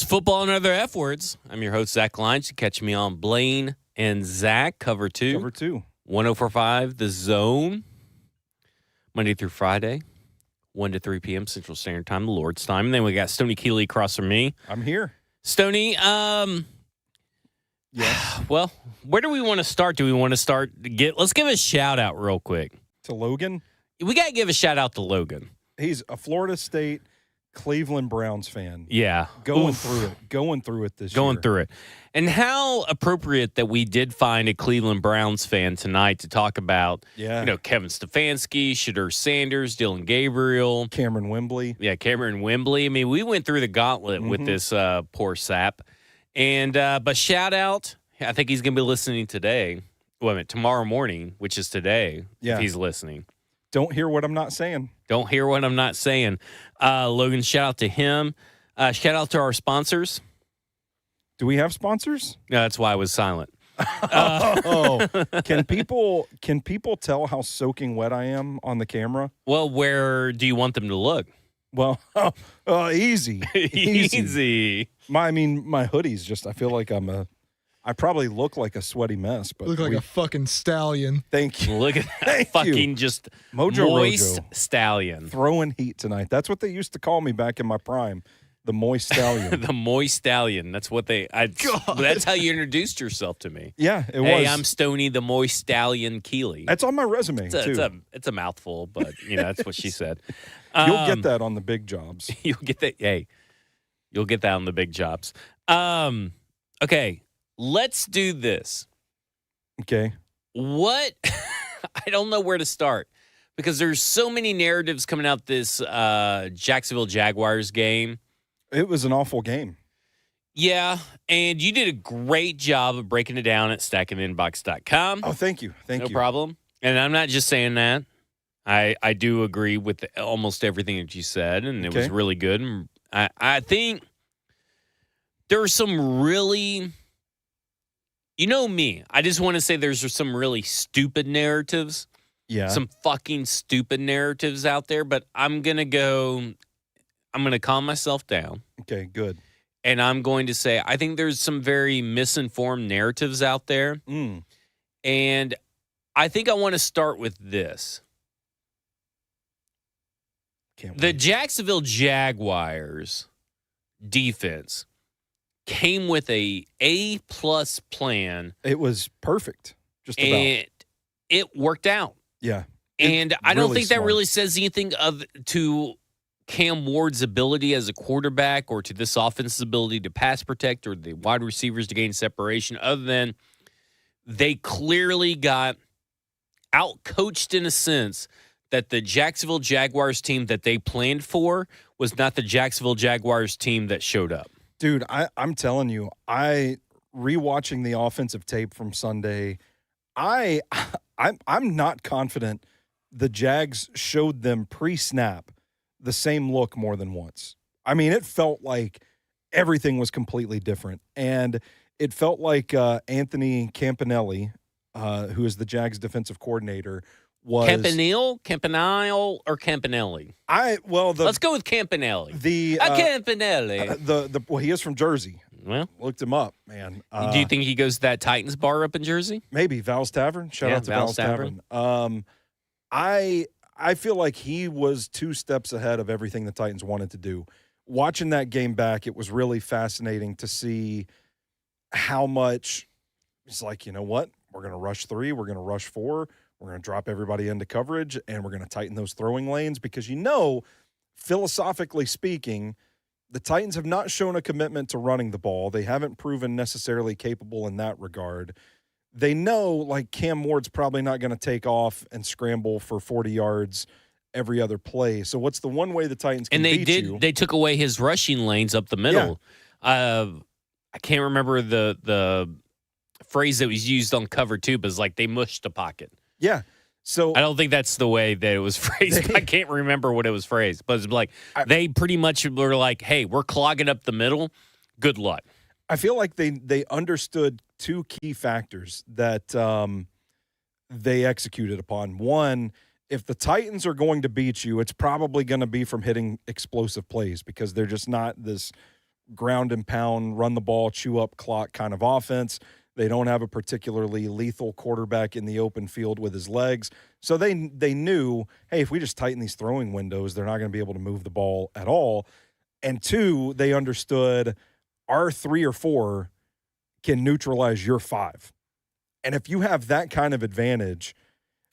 Football and Other F Words. I'm your host, Zach Lyons. You catch me on Blaine and Zach, Cover 2. Cover 2. 104.5 The Zone. Monday through Friday, 1 to 3 p.m. Central Standard Time, the Lord's time. And then we got Stoney Keeley across from me. I'm here. Stoney, Yes. well, where do we want to start? Do we want to start? Let's give a shout out real quick. To Logan. We got to give a shout out to Logan. He's a Florida State Cleveland Browns fan. Yeah. Going through it this year. Going through it. And how appropriate that we did find a Cleveland Browns fan tonight to talk about, Kevin Stefanski, Shadur Sanders, Dylan Gabriel. Cameron Wembley. Yeah, Cameron Wembley. I mean, we went through the gauntlet with this poor sap. And but shout out, I think he's going to be listening today. Well, tomorrow morning, which is today, if he's listening. Don't hear what I'm not saying. Don't hear what I'm not saying. Logan, shout out to him. Shout out to our sponsors. Do we have sponsors? No, that's why I was silent. Can people tell how soaking wet I am on the camera? Well, where do you want them to look? Well, easy. Easy. My hoodie's just, I feel like I probably look like a sweaty mess. But look like a fucking stallion. Thank you. Look at that fucking just Mojo moist Rojo. stallion. Throwing heat tonight. That's what they used to call me back in my prime. The moist stallion. The moist stallion. That's what that's how you introduced yourself to me. Yeah, it was. Hey, I'm Stoney, the moist stallion Keeley. That's on my resume, too. It's a mouthful, but, that's what she said. You'll get that on the big jobs. You'll get that. Hey, you'll get that on the big jobs. Okay, let's do this. Okay. What? I don't know where to start because there's so many narratives coming out this Jacksonville Jaguars game. It was an awful game. Yeah, and you did a great job of breaking it down at stackinginbox.com. Oh, thank you. Thank you. No problem. And I'm not just saying that. I do agree with almost everything that you said, and it was really good. And I think there are some really, me. I just want to say there's some really stupid narratives. Yeah. Some fucking stupid narratives out there, but I'm going to calm myself down. Okay, good. And I'm going to say I think there's some very misinformed narratives out there. And I think I want to start with this. The Jacksonville Jaguars defense came with a A-plus plan. It was perfect. Just about. And it worked out. Yeah. And I don't think smart. that really says anything to Cam Ward's ability as a quarterback or to this offense's ability to pass protect or the wide receivers to gain separation, other than they clearly got out-coached in a sense that the Jacksonville Jaguars team that they planned for was not the Jacksonville Jaguars team that showed up. Dude, I'm telling you, rewatching the offensive tape from Sunday, I'm not confident the Jags showed them pre-snap the same look more than once. I mean, it felt like everything was completely different. And it felt like Anthony Campanelli, who is the Jags defensive coordinator, was Campanile, or Campanelli? Let's go with Campanelli. Campanelli. Well, he is from Jersey. Well, looked him up, man. Do you think he goes to that Titans bar up in Jersey? Maybe Val's Tavern. Shout out to Val's Tavern. I feel like he was 2 steps ahead of everything the Titans wanted to do. Watching that game back, it was really fascinating to see how much it's like, you know what? We're going to rush 3. We're going to rush 4. We're going to drop everybody into coverage, and we're going to tighten those throwing lanes because, philosophically speaking, the Titans have not shown a commitment to running the ball. They haven't proven necessarily capable in that regard. They know, like, Cam Ward's probably not going to take off and scramble for 40 yards every other play. So what's the one way the Titans can beat you? They took away his rushing lanes up the middle. Yeah. I can't remember the phrase that was used on cover 2, but it's like they mushed the pocket. Yeah. So I don't think that's the way that it was phrased. I can't remember what it was phrased. But it's like they pretty much were like, hey, we're clogging up the middle. Good luck. I feel like they understood 2 key factors that they executed upon. One, if the Titans are going to beat you, it's probably going to be from hitting explosive plays because they're just not this ground and pound, run the ball, chew up clock kind of offense. They don't have a particularly lethal quarterback in the open field with his legs. So they knew, hey, if we just tighten these throwing windows, they're not going to be able to move the ball at all. And two, they understood our 3 or 4 can neutralize your 5. And if you have that kind of advantage,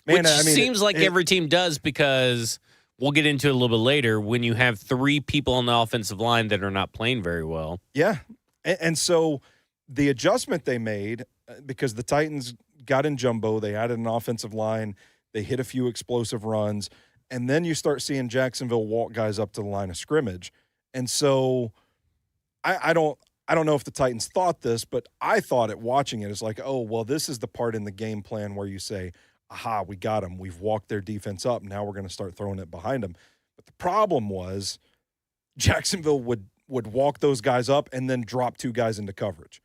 man, which seems like every team does, because we'll get into it a little bit later when you have 3 people on the offensive line that are not playing very well. Yeah. And so the adjustment they made, because the Titans got in jumbo, they added an offensive line, they hit a few explosive runs, and then you start seeing Jacksonville walk guys up to the line of scrimmage. And so I don't know if the Titans thought this, but I thought it watching it. It's like, oh, well, this is the part in the game plan where you say, aha, we got them. We've walked their defense up. Now we're going to start throwing it behind them. But the problem was Jacksonville would walk those guys up and then drop 2 guys into coverage.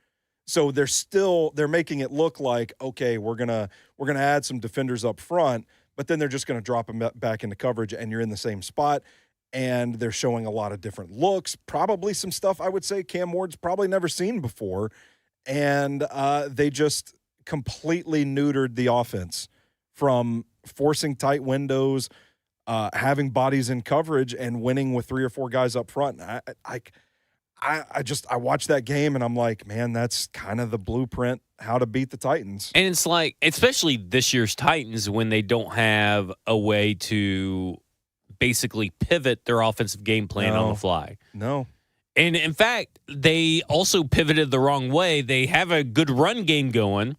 So they're making it look like, okay, we're gonna add some defenders up front, but then they're just going to drop them back into coverage, and you're in the same spot. And they're showing a lot of different looks, probably some stuff I would say Cam Ward's probably never seen before. And they just completely neutered the offense from forcing tight windows, having bodies in coverage, and winning with 3 or 4 guys up front. I watched that game and I'm like, man, that's kind of the blueprint how to beat the Titans. And it's like, especially this year's Titans, when they don't have a way to basically pivot their offensive game plan on the fly. No. And in fact, they also pivoted the wrong way. They have a good run game going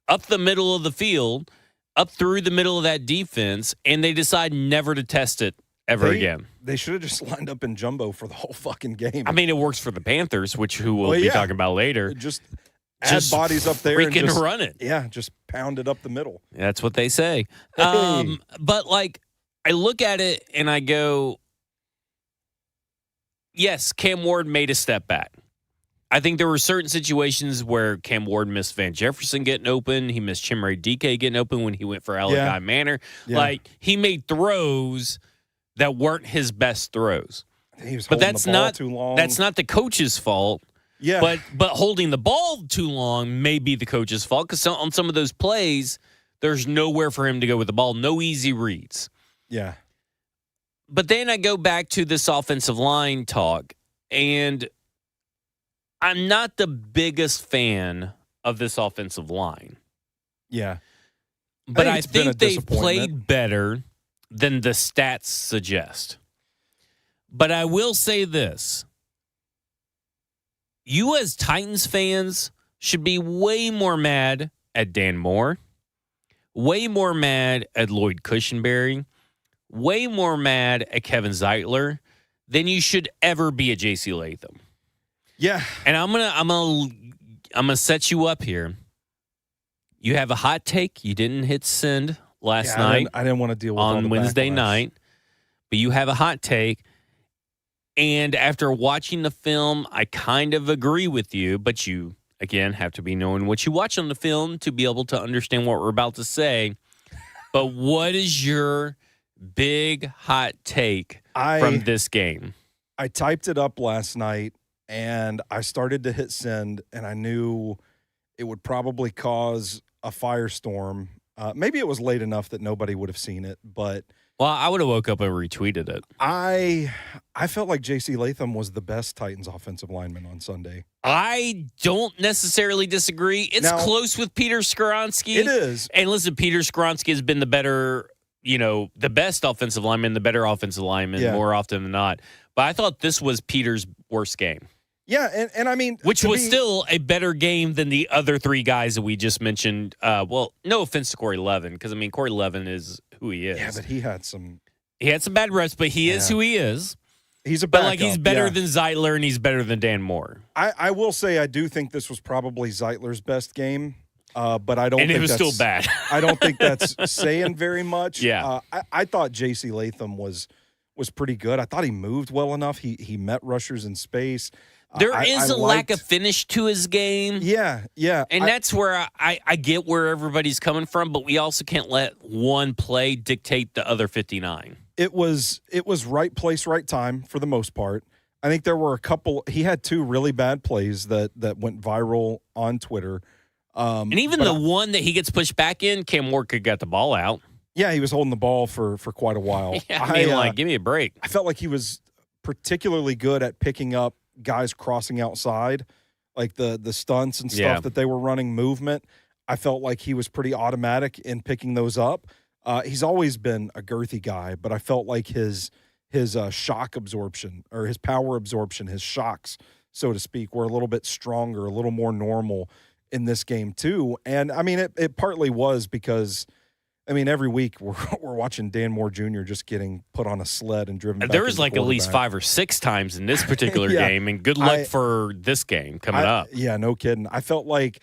up the middle of the field, up through the middle of that defense, and they decide never to test it ever again. They should have just lined up in jumbo for the whole fucking game. I mean, it works for the Panthers, which we'll be talking about later. Just add bodies up there and just run it. Yeah, just pound it up the middle. That's what they say. Hey. But like, I look at it and I go, yes, Cam Ward made a step back. I think there were certain situations where Cam Ward missed Van Jefferson getting open. He missed Chimere DK getting open when he went for Alagai Manor. Yeah. Like, he made throws that weren't his best throws. He was but holding that's the ball not too long. That's not the coach's fault. Yeah. But holding the ball too long may be the coach's fault, because on some of those plays, there's nowhere for him to go with the ball. No easy reads. Yeah. But then I go back to this offensive line talk, and I'm not the biggest fan of this offensive line. Yeah. But I it's been a think they disappointment. played better than the stats suggest. But I will say this. You as Titans fans should be way more mad at Dan Moore, way more mad at Lloyd Cushenberry, way more mad at Kevin Zeitler than you should ever be at J.C. Latham. Yeah. And I'm gonna set you up here. You have a hot take. You didn't hit send last night. I didn't want to deal with all on the Wednesday backlash. night, but you have a hot take. And after watching the film, I kind of agree with you, but you, again, have to be knowing what you watch on the film to be able to understand what we're about to say. But what is your big hot take from this game? I typed it up last night, and I started to hit send, and I knew it would probably cause a firestorm. Maybe it was late enough that nobody would have seen it, but Well, I would have woke up and retweeted it. I felt like J.C. Latham was the best Titans offensive lineman on Sunday. I don't necessarily disagree. It's Now, close with Peter Skoronski. It is. And listen, Peter Skoronski has been the better, the best offensive lineman, the better offensive lineman more often than not. But I thought this was Peter's worst game. Yeah, and I mean, which was still a better game than the other 3 guys that we just mentioned. Well, no offense to Corey Levin, because I mean Corey Levin is who he is. Yeah, but he had some bad reps, but he is who he is. He's a but backup. like he's better than Zeitler, and he's better than Dan Moore. I will say I do think this was probably Zeitler's best game, but I don't. And think it was still bad. I don't think that's saying very much. Yeah, I thought J.C. Latham was pretty good. I thought he moved well enough. He met rushers in space. There is a lack of finish to his game. Yeah. And that's where I get where everybody's coming from, but we also can't let one play dictate the other 59. It was right place, right time for the most part. I think there were a couple. He had 2 really bad plays that went viral on Twitter. And even the one that he gets pushed back in, Cam Ward could get the ball out. Yeah, he was holding the ball for quite a while. Yeah, I mean, give me a break. I felt like he was particularly good at picking up guys crossing outside, like the stunts and stuff that they were running, movement. I felt like he was pretty automatic in picking those up. He's always been a girthy guy, but I felt like his shock absorption or his power absorption, his shocks, so to speak, were a little bit stronger, a little more normal in this game too. And I mean, it partly was because, I mean, every week we're watching Dan Moore Jr. just getting put on a sled and driven back. There was like at least 5 or 6 times in this particular game, and good luck for this game coming up. Yeah, no kidding. I felt like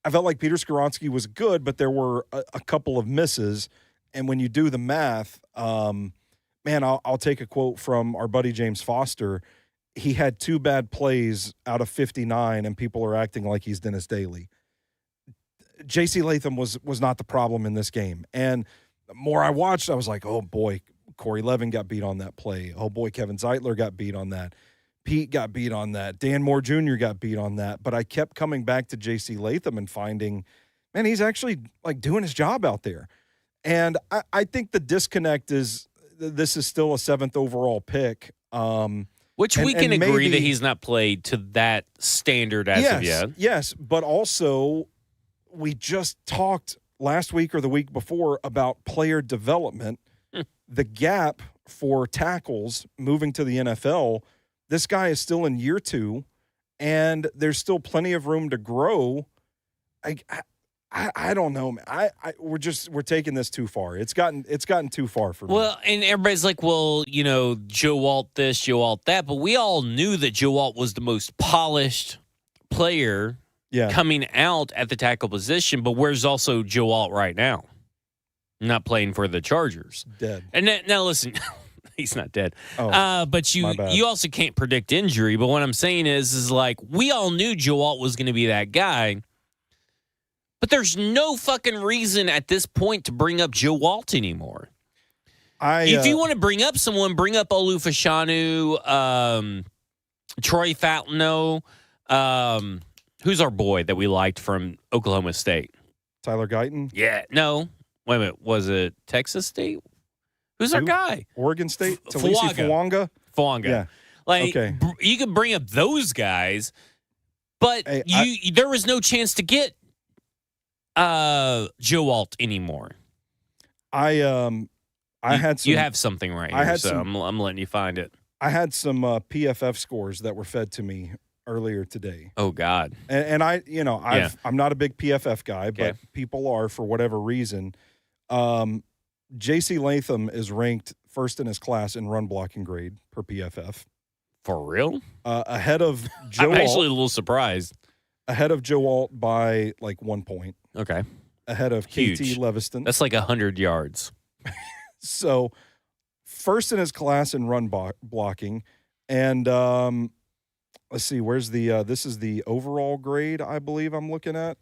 Peter Skoronski was good, but there were a couple of misses. And when you do the math, man, I'll take a quote from our buddy James Foster. He had 2 bad plays out of 59, and people are acting like he's Dennis Daly. J.C. Latham was not the problem in this game. And the more I watched, I was like, oh, boy, Corey Levin got beat on that play. Oh, boy, Kevin Zeitler got beat on that. Pete got beat on that. Dan Moore Jr. got beat on that. But I kept coming back to J.C. Latham and finding, man, he's actually, like, doing his job out there. And I think the disconnect is this is still a 7th overall pick. Which we can agree that he's not played to that standard as of yet. Yes, but also we just talked last week or the week before about player development. The gap for tackles moving to the NFL, this guy is still in year 2, and there's still plenty of room to grow. I don't know, man. We're taking this too far. It's gotten too far for me. Well, and everybody's like, well, you know, Joe Alt this, Joe Alt that, but we all knew that Joe Alt was the most polished player coming out at the tackle position. But where's also Joe Alt right now? Not playing for the Chargers. Dead. And now listen, he's not dead. Oh, but you also can't predict injury. But what I'm saying is like we all knew Joe Alt was going to be that guy. But there's no fucking reason at this point to bring up Joe Alt anymore. If you want to bring up someone, bring up Olu Fashanu, Troy Faltino. Who's our boy that we liked from Oklahoma State? Tyler Guyton? Yeah. No. Wait a minute. Was it Texas State? Who's our guy? Oregon State? Talisi Fuanga? Fuanga. Yeah. Like, you could bring up those guys, but there was no chance to get Joe Alt anymore. I had some. You have something right here, I'm letting you find it. I had some PFF scores that were fed to me earlier today. Oh God! And I'm not a big PFF guy, but people are for whatever reason. J.C. Latham is ranked first in his class in run blocking grade per PFF. For real? Ahead of Joe. I'm actually a little surprised. Ahead of Joe Alt by like 1 point. Okay. Ahead of KT Leviston. That's like 100 yards. So, first in his class in run blocking. And let's see, where's the this is the overall grade, I believe I'm looking at.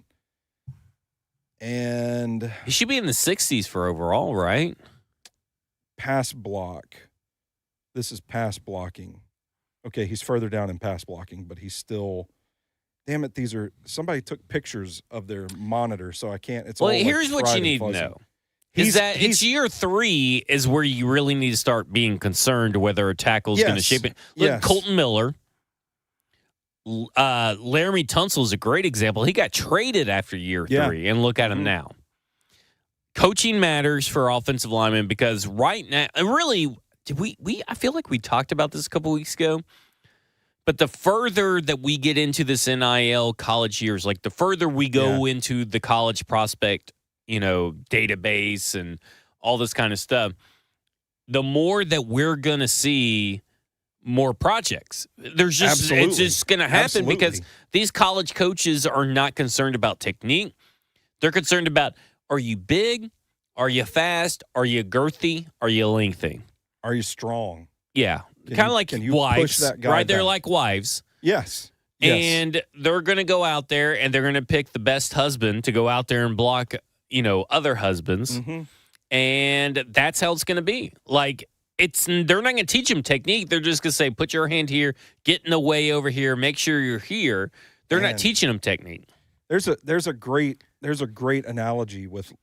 And he should be in the 60s for overall, right? Pass block. This is pass blocking. Okay, he's further down in pass blocking, but he's still... Damn it, somebody took pictures of their monitor, so I can't. It's here's what you need to know. It's year 3 is where you really need to start being concerned whether a tackle is going to shape it. Look, Colton Miller, Laramie Tunsil is a great example. He got traded after year 3, and look at him now. Coaching matters for offensive linemen because right now, really, I feel like we talked about this a couple weeks ago. But the further that we get into this NIL college years, like the further we go into the college prospect, database and all this kind of stuff, the more that we're going to see more projects. It's just going to happen because these college coaches are not concerned about technique. They're concerned about, are you big? Are you fast? Are you girthy? Are you lengthy? Are you strong? Yeah. Kind of like wives, right? They're like wives. Yes. And they're going to go out there and they're going to pick the best husband to go out there and block, other husbands. Mm-hmm. And that's how it's going to be. Like, they're not going to teach him technique. They're just going to say, put your hand here, get in the way over here, make sure you're here. They're not teaching him technique. There's a great analogy with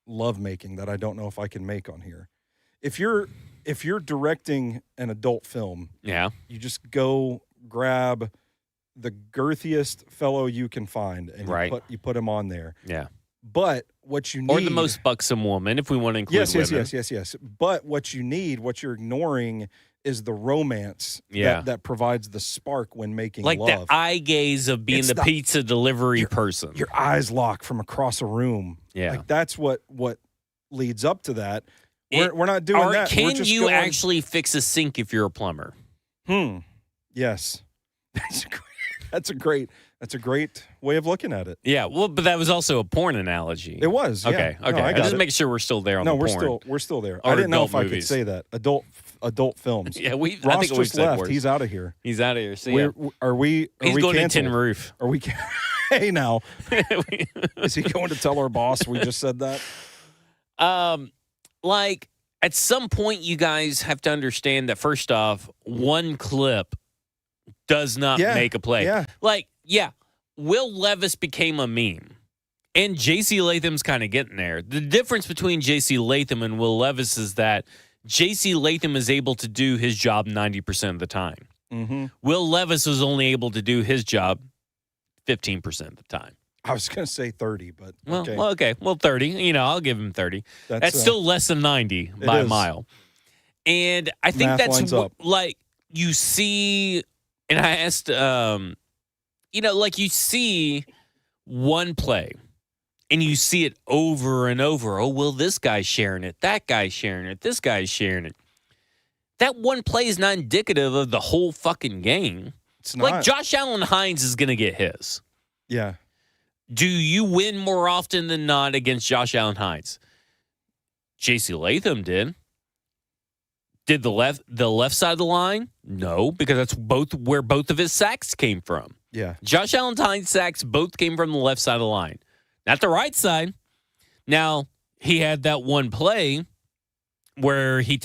lovemaking that I don't know if I can make on here. If you're directing an adult film, yeah, you just go grab the girthiest fellow you can find and you put him on there. Yeah. But what you need, or the most buxom woman, if we want to include women. Yes. But what you're ignoring is the romance that provides the spark when making like love. The eye gaze of being the pizza delivery person. Your eyes lock from across a room. Yeah. Like that's what leads up to that. We're not doing that. Can you actually fix a sink if you're a plumber? Yes. That's a great way of looking at it. Yeah, well, but that was also a porn analogy. It was. Okay. Yeah. Okay. No, I just make sure we're still there on the porn. We're still there. Or I didn't know if movies. I could say that. Adult films. Yeah, Ross I think we've just said left. worse. He's out of here. He's out of here. See He's going canceled? to Tin Roof. Are we? Hey, now, is he going to tell our boss we just said that? Like at some point, you guys have to understand that first off, one clip does not make a play. Yeah. Like, Will Levis became a meme. And J.C. Latham's kind of getting there. The difference between J.C. Latham and Will Levis is that J.C. Latham is able to do his job 90% of the time. Mm-hmm. Will Levis was only able to do his job 15% of the time. I was going to say 30, but okay. Well, 30. I'll give him 30. That's still less than 90 by a mile. And I think Math that's lines up. like you see, and I asked, like you see one play. And you see it over and over. Oh, well, this guy's sharing it. That guy's sharing it. This guy's sharing it. That one play is not indicative of the whole fucking game. It's not. Like Josh Allen Hines is going to get his. Yeah. Do you win more often than not against Josh Allen Hines? J.C. Latham did. Did the left side of the line? No, because that's where both of his sacks came from. Yeah. Josh Allen Hines' sacks both came from the left side of the line. Not the right side. Now, he had that one play where he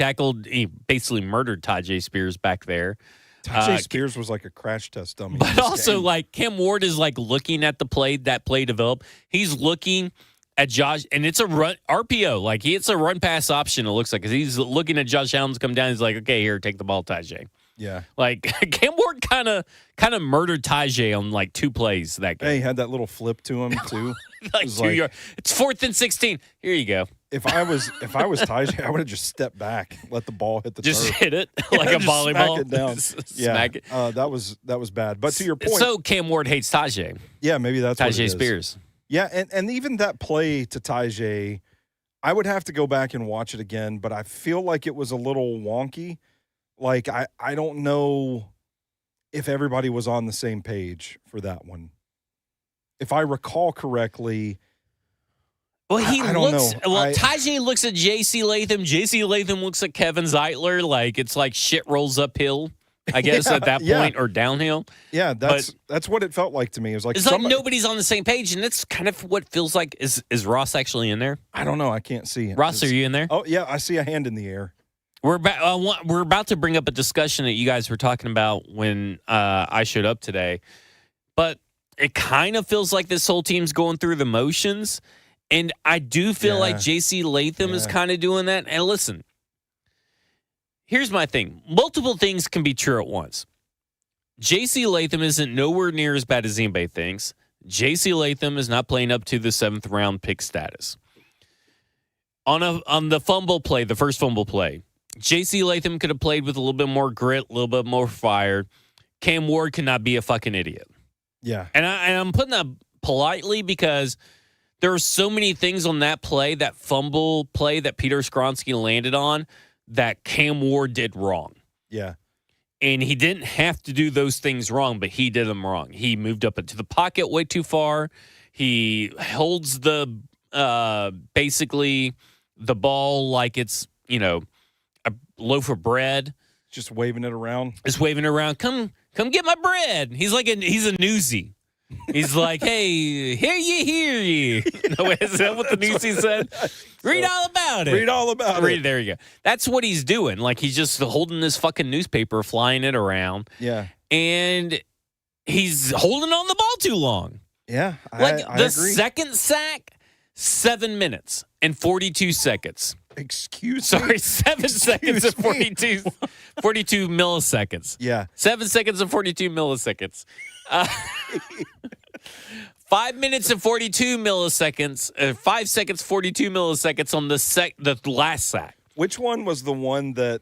basically murdered Tajay Spears back there. Tajay Spears was like a crash test dummy. But also, like, Cam Ward is, like, looking at that play develop. He's looking at Josh, and it's a run RPO. Like, it's a run-pass option, it looks like, because he's looking at Josh Allen to come down. He's like, okay, here, take the ball, Tajay. Yeah. Like, Cam Ward kind of murdered Tajay on, like, 2 plays that game. Hey, he had that little flip to him, too. Like 2 yards. It's 4th and 16. Here you go. If I was Tajay, I would have just stepped back, let the ball hit the turf. Just hit it like a volleyball. Smack it down. Smack it. That was bad. But to your point, so Cam Ward hates Tajay. Yeah, maybe that's what it is. Spears. Yeah, and even that play to Tajay, I would have to go back and watch it again, but I feel like it was a little wonky. Like I don't know if everybody was on the same page for that one. If I recall correctly, well, I don't know. Tajay looks at J.C. Latham. J.C. Latham looks at Kevin Zeitler. Like, it's like shit rolls uphill, I guess, at that point, or downhill. Yeah, that's what it felt like to me. It was like like nobody's on the same page, and that's kind of what feels like. Is Ross actually in there? I don't know. I can't see it. Ross, are you in there? Oh, yeah, I see a hand in the air. We're about to bring up a discussion that you guys were talking about when I showed up today, but it kind of feels like this whole team's going through the motions, and I do feel like J.C. Latham is kind of doing that. And listen, here's my thing. Multiple things can be true at once. J.C. Latham isn't nowhere near as bad as anybody thinks. J.C. Latham is not playing up to the 7th round pick status. On the fumble play, the first fumble play, J.C. Latham could have played with a little bit more grit, a little bit more fire. Cam Ward cannot be a fucking idiot. Yeah. And I'm putting that politely because there are so many things on that play, that fumble play that Peter Skronsky landed on, that Cam Ward did wrong. Yeah. And he didn't have to do those things wrong, but he did them wrong. He moved up into the pocket way too far. He holds basically the ball like it's, a loaf of bread. Just waving it around. Just waving it around. Come get my bread. He's a newsie. He's like, hey, hear ye. No, is that what the newsie said? Read all about it. Read all about it. There you go. That's what he's doing. Like, he's just holding this fucking newspaper, flying it around. Yeah. And he's holding on the ball too long. Yeah, Like, I the agree. second sack, 7 minutes and 42 seconds. Excuse me? Sorry, 7 seconds and 42 milliseconds. Yeah. 7 seconds and 42 milliseconds. 5 minutes and 42 milliseconds. 5 seconds, 42 milliseconds on the last sack. Which one was the one that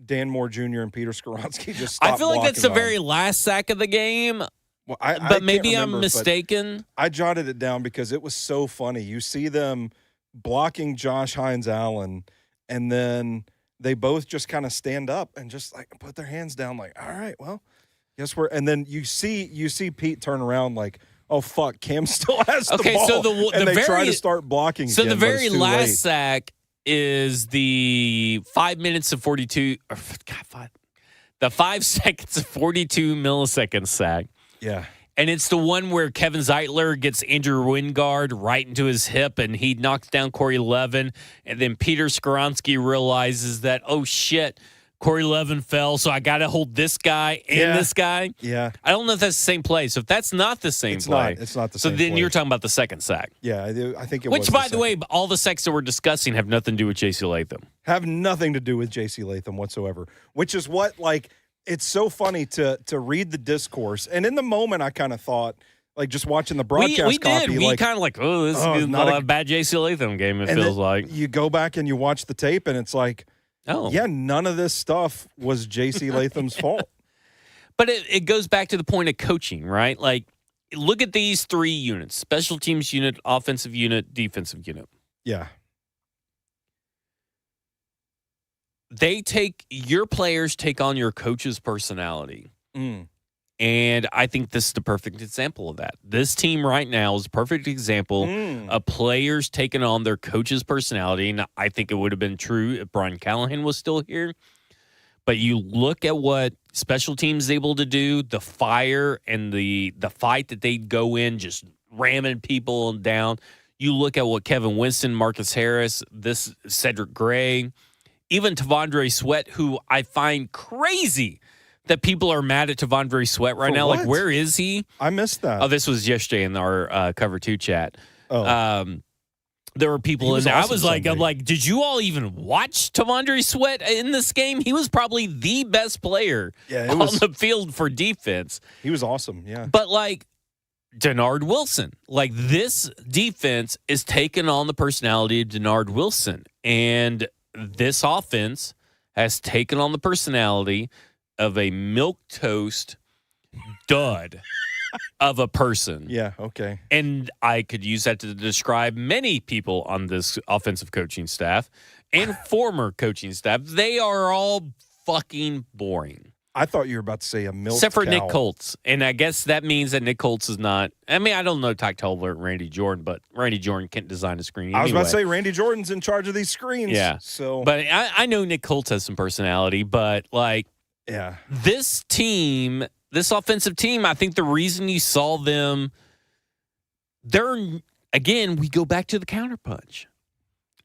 Dan Moore Jr. and Peter Skoronski just stopped I feel like that's the blocking on? very last sack of the game, Well, but maybe can't I'm remember, but mistaken. I jotted it down because it was so funny. You see them blocking Josh Hines Allen, and then they both just kind of stand up and just like put their hands down, like, all right, well, guess we're. And then you see Pete turn around like, oh fuck, Cam still has the ball. So and they try to start blocking. So again, the but it's very too last late. sack is the 5 minutes and 42. The 5 seconds and 42 millisecond sack. Yeah. And it's the one where Kevin Zeitler gets Andrew Wingard right into his hip, and he knocks down Corey Levin. And then Peter Skoronski realizes that, oh, shit, Corey Levin fell, so I got to hold this guy and this guy. Yeah. I don't know if that's the same play. So if that's not the same play. It's not the so same then play. you're talking about the second sack. Yeah, I think it was. Which, by the way, all the sacks that we're discussing have nothing to do with J.C. Latham. Have nothing to do with J.C. Latham whatsoever, which is what, like, it's so funny to read the discourse. And in the moment, I kind of thought, like, just watching the broadcast we copy. did. We like, kind of like, oh, this is not not a bad J.C. Latham game, it and feels then like. You go back and you watch the tape, and it's like, Oh. yeah, none of this stuff was J.C. Latham's fault. But it goes back to the point of coaching, right? Like, look at these three units: special teams unit, offensive unit, defensive unit. Yeah. Your players take on your coach's personality. Mm. And I think this is the perfect example of that. This team right now is a perfect example of players taking on their coach's personality. And I think it would have been true if Brian Callahan was still here. But you look at what special teams is able to do, the fire and the fight that they go in, just ramming people down. You look at what Kevin Winston, Marcus Harris, this Cedric Gray, even Tavondre Sweat, who I find crazy that people are mad at Tavondre Sweat right For now. what? Like, where is he? I missed that. Oh, this was yesterday in our Cover 2 chat. Oh. There were people He in was there. I awesome was like, Sunday. did you all even watch Tavondre Sweat in this game? He was probably the best player on the field for defense. He was awesome, yeah. But, like, Denard Wilson. Like, this defense is taking on the personality of Denard Wilson. And this offense has taken on the personality of a milquetoast dud of a person. Yeah, okay. And I could use that to describe many people on this offensive coaching staff and former coaching staff. They are all fucking boring. I thought you were about to say a milk Except for cow. Nick Colts. And I guess that means that Nick Colts is not. I mean, I don't know Ty Tolbert and Randy Jordan, but Randy Jordan can't design a screen anyway. I was about to say Randy Jordan's in charge of these screens. Yeah. So, But I know Nick Colts has some personality, but, like, yeah. this team, this offensive team, I think the reason you saw them, again, we go back to the counterpunch.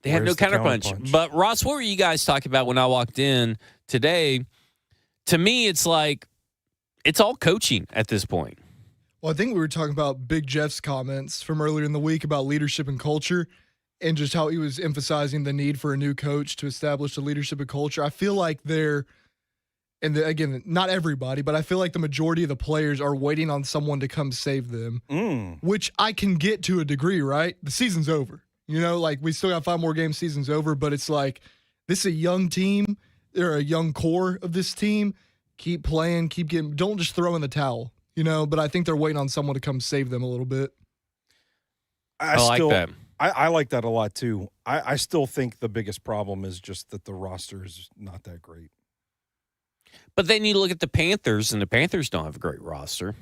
They have no Where's the counterpunch. counterpunch? But, Ross, what were you guys talking about when I walked in today? To me, it's like, it's all coaching at this point. Well, I think we were talking about Big Jeff's comments from earlier in the week about leadership and culture and just how he was emphasizing the need for a new coach to establish the leadership and culture. I feel like again, not everybody, but I feel like the majority of the players are waiting on someone to come save them, which I can get to a degree, right? The season's over. You know, like, we still got 5 more games, season's over, but it's like, this is a young team. They're a young core of this team. Keep playing, don't just throw in the towel, you know, but I think they're waiting on someone to come save them a little bit. I like that. I like that a lot, too. I still think the biggest problem is just that the roster is not that great. But then you look at the Panthers, and the Panthers don't have a great roster.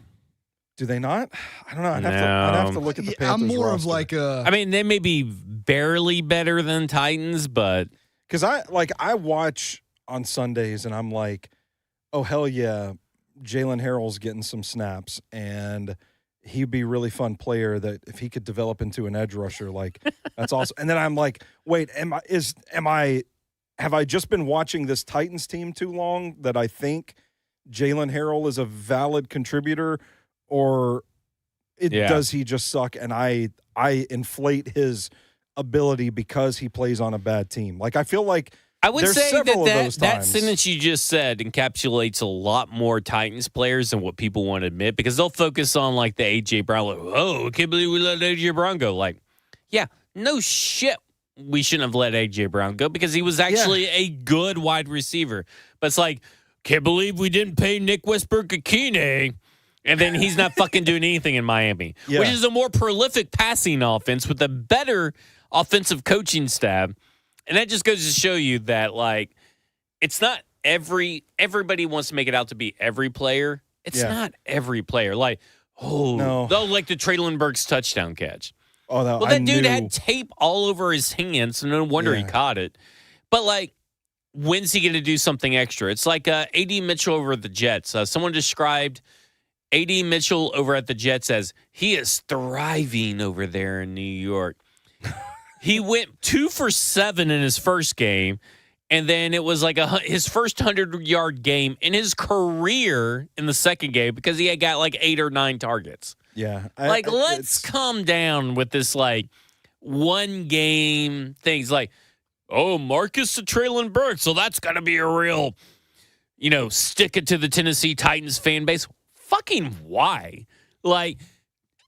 Do they not? I don't know. I'd have to look at the Panthers I'm more roster. of like a... I mean, they may be barely better than Titans, but... Because I watch on Sundays, and I'm like, oh, hell yeah, Jalen Harrell's getting some snaps, and he'd be a really fun player that if he could develop into an edge rusher, like that's awesome. And then I'm like, wait, have I just been watching this Titans team too long that I think Jalen Harrell is a valid contributor, or does he just suck? And I inflate his ability because he plays on a bad team. Like, I feel like I would there's say several of that those that times. sentence you just said encapsulates a lot more Titans players than what people want to admit, because they'll focus on like the A.J. Brown. Like, oh, I can't believe we let A.J. Brown go. Like, yeah, no shit. We shouldn't have let A.J. Brown go because he was actually a good wide receiver. But it's like, can't believe we didn't pay Nick Westbrook-Akine. And then he's not fucking doing anything in Miami, which is a more prolific passing offense with a better offensive coaching staff. And that just goes to show you that, like, it's not everybody wants to make it out to be every player. It's not every player. Like, like the Traylon Burks touchdown catch. Oh, no, well, that dude had tape all over his hands, so no wonder he caught it. But, like, when's he going to do something extra? It's like A.D. Mitchell over at the Jets. Someone described A.D. Mitchell over at the Jets as he is thriving over there in New York. He went 2 for 7 in his first game, and then it was like his first 100-yard game in his career in the second game because he had got like 8 or 9 targets. Yeah. Let's calm down with this, like, one game things. Like, oh, Marcus to Traylon Burks, so that's got to be a real, stick it to the Tennessee Titans fan base. Fucking why? Like,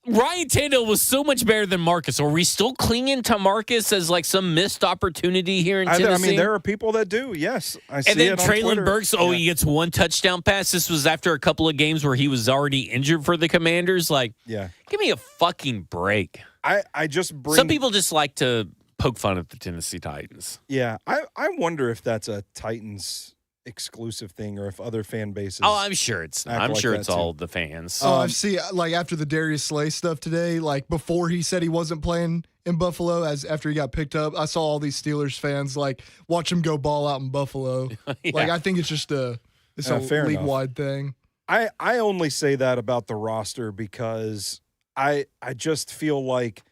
Ryan Tannehill was so much better than Marcus. Are we still clinging to Marcus as like some missed opportunity here in Tennessee? I mean, there are people that do. Yes, I see. And then it on Traylon Twitter. Burks, he gets 1 touchdown pass. This was after a couple of games where he was already injured for the Commanders. Like, give me a fucking break. I just bring. Some people just like to poke fun at the Tennessee Titans. Yeah, I wonder if that's a Titans exclusive thing or if other fan bases. Oh, I'm sure it's. I'm sure it's all the fans. Oh, I see. Like after the Darius Slay stuff today, like before he said he wasn't playing in Buffalo, after he got picked up, I saw all these Steelers fans like watch him go ball out in Buffalo. Like I think it's just a league wide thing. I only say that about the roster because I just feel like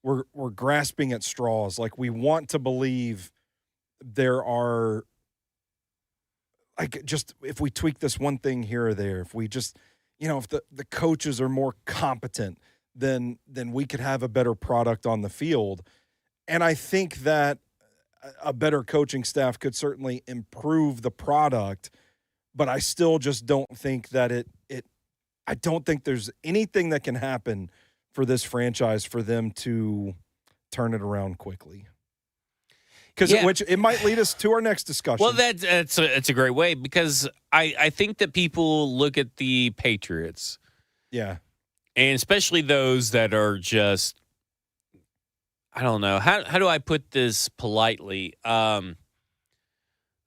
we're grasping at straws. Like we want to believe there are. Like just if we tweak this one thing here or there, if we just, if the coaches are more competent, then we could have a better product on the field. And I think that a better coaching staff could certainly improve the product, but I still just don't think that I don't think there's anything that can happen for this franchise for them to turn it around quickly. Which it might lead us to our next discussion. Well, it's a great way because I think that people look at the Patriots. Yeah. And especially those that are just, I don't know, how do I put this politely?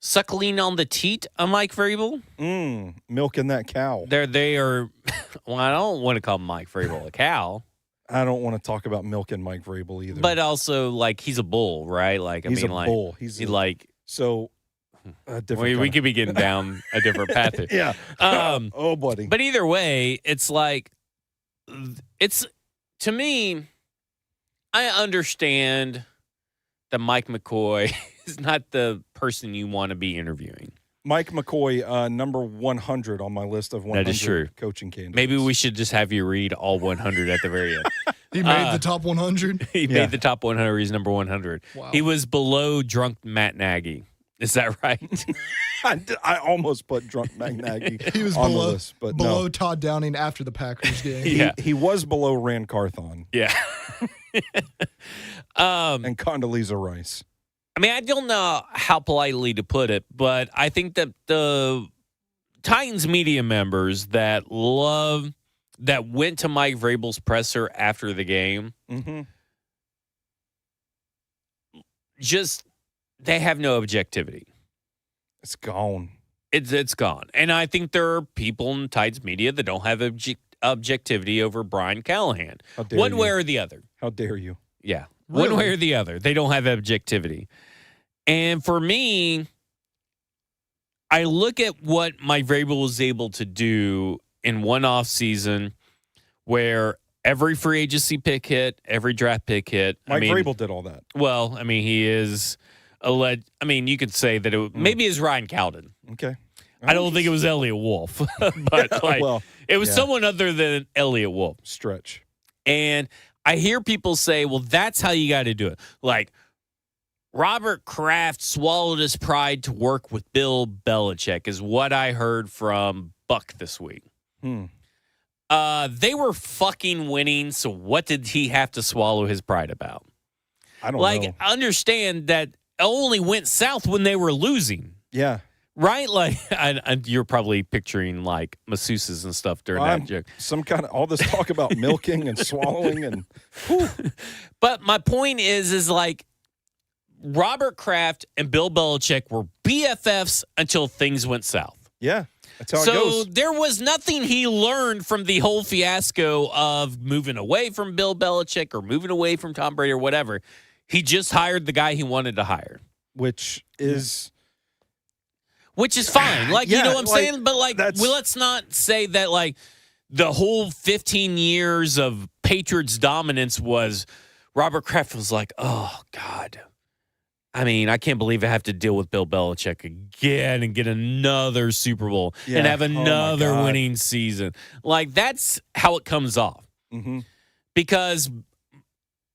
Suckling on the teat of Mike Vrabel. Milking that cow. They are, well, I don't want to call Mike Vrabel a cow. I don't want to talk about milking Mike Vrabel either. But also, like, he's a bull, right? Like, he's a bull. He's like so a different. We could be getting down a different path here. Yeah. Oh, buddy. But either way, it's like to me. I understand that Mike McCoy is not the person you want to be interviewing. Mike McCoy, number 100 on my list of 100 that is true. Coaching candidates. Maybe we should just have you read all 100 at the very end. He made the top 100? He made the top 100. He's number 100. Wow. He was below drunk Matt Nagy. Is that right? I almost put drunk Matt Nagy he was on below, the list, but below no. Todd Downing after the Packers game. He was below Rand Carthon. Yeah. And Condoleezza Rice. I mean, I don't know how politely to put it, but I think that the Titans media members that went to Mike Vrabel's presser after the game, just they have no objectivity. It's gone. It's gone. And I think there are people in Titans media that don't have objectivity over Brian Callahan. One way or the other. How dare you? Yeah. Really? One way or the other. They don't have objectivity. And for me, I look at what Mike Vrabel was able to do in one offseason where every free agency pick hit, every draft pick hit. Mike Vrabel did all that. Well, I mean, he is alleged. I mean, you could say that maybe it's Ryan Cowden. Okay. I don't think it was Elliot Wolf, but it was someone other than Elliot Wolf. Stretch. And I hear people say, well, that's how you got to do it. Like, Robert Kraft swallowed his pride to work with Bill Belichick is what I heard from Buck this week. They were fucking winning, so what did he have to swallow his pride about? I don't know. Understand that it only went south when they were losing. Yeah. Right? Like, you're probably picturing, like, masseuses and stuff during that joke. Some kind of, all this talk about milking and swallowing and, But my point is like, Robert Kraft and Bill Belichick were BFFs until things went south. Yeah, that's how it goes. So there was nothing he learned from the whole fiasco of moving away from Bill Belichick or moving away from Tom Brady or whatever. He just hired the guy he wanted to hire. Which is fine. Like, you know what I'm saying? But, like, let's not say that, like, the whole 15 years of Patriots dominance was Robert Kraft was like, oh, God. I mean, I can't believe I have to deal with Bill Belichick again and get another Super Bowl and have another winning season. Like, that's how it comes off. Mm-hmm. Because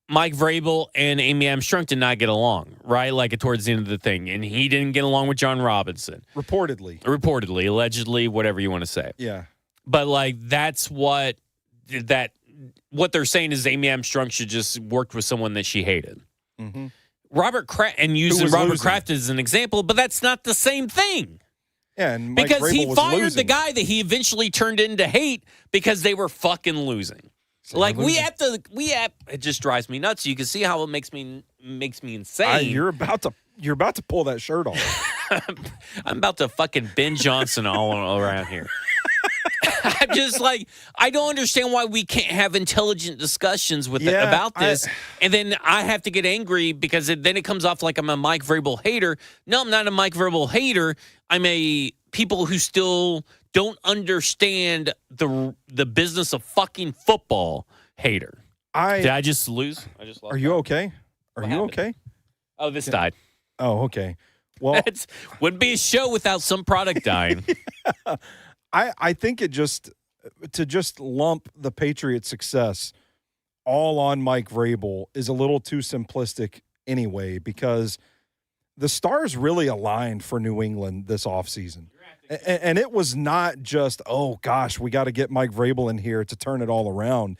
Mike Vrabel and Amy Armstrong did not get along, right? Like, towards the end of the thing. And he didn't get along with John Robinson. Reportedly, allegedly, whatever you want to say. Yeah. But, like, that's what they're saying is Amy Armstrong should just worked with someone that she hated. Mm-hmm. Robert Kraft, and using Robert Kraft as an example, but that's not the same thing. Yeah, and Mike because Vrabel he was fired losing. the guy that he eventually turned into hate because they were fucking losing. Like, it just drives me nuts. You can see how it makes me insane. You're about to pull that shirt off. I'm about to fucking Ben Johnson all around here. I'm just like, I don't understand why we can't have intelligent discussions about this. And then I have to get angry because then it comes off like I'm a Mike Vrabel hater. No, I'm not a Mike Vrabel hater. I'm a people who still don't understand the business of fucking football hater. Did I just lose? I just lost. Are you okay? What happened? Okay? Oh, this died. Oh, okay. Well, it wouldn't be a show without some product dying. I think to just lump the Patriots' success all on Mike Vrabel is a little too simplistic anyway, because the stars really aligned for New England this offseason. And it was not just, oh, gosh, we got to get Mike Vrabel in here to turn it all around.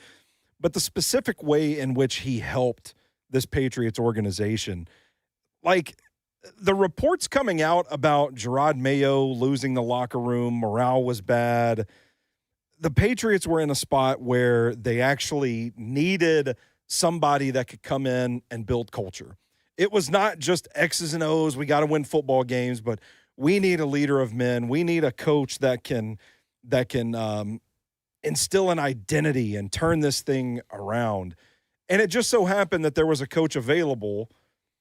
But the specific way in which he helped this Patriots organization, like the reports coming out about Gerard Mayo losing the locker room, morale was bad. The Patriots were in a spot where they actually needed somebody that could come in and build culture. It was not just X's and O's, we got to win football games, but we need a leader of men. We need a coach that can instill an identity and turn this thing around. And it just so happened that there was a coach available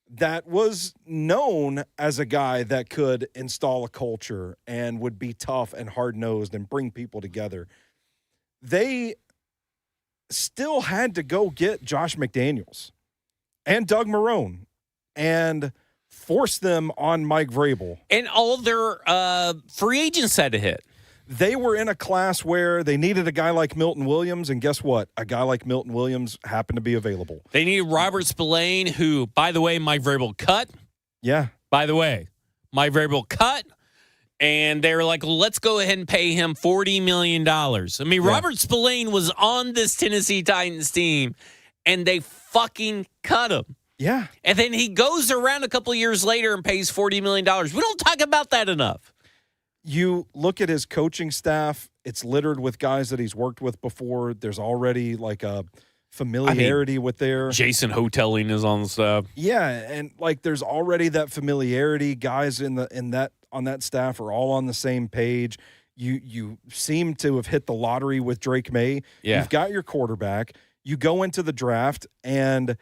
that was known as a guy that could install a culture and would be tough and hard-nosed and bring people together. They still had to go get Josh McDaniels and Doug Marrone and force them on Mike Vrabel. And all their free agents had to hit. They were in a class where they needed a guy like Milton Williams, and guess what? A guy like Milton Williams happened to be available. They needed Robert Spillane, who, by the way, Mike Vrabel cut. Yeah. By the way, Mike Vrabel cut, and they were like, well, let's go ahead and pay him $40 million. I mean, Robert Spillane was on this Tennessee Titans team, and they fucking cut him. Yeah. And then he goes around a couple of years later and pays $40 million. We don't talk about that enough. You look at his coaching staff, it's littered with guys that he's worked with before. There's already like a familiarity with their Jason Hoteling is on the staff. Yeah, and like there's already that familiarity. Guys on that staff are all on the same page. You seem to have hit the lottery with Drake May. Yeah. You've got your quarterback. You go into the draft and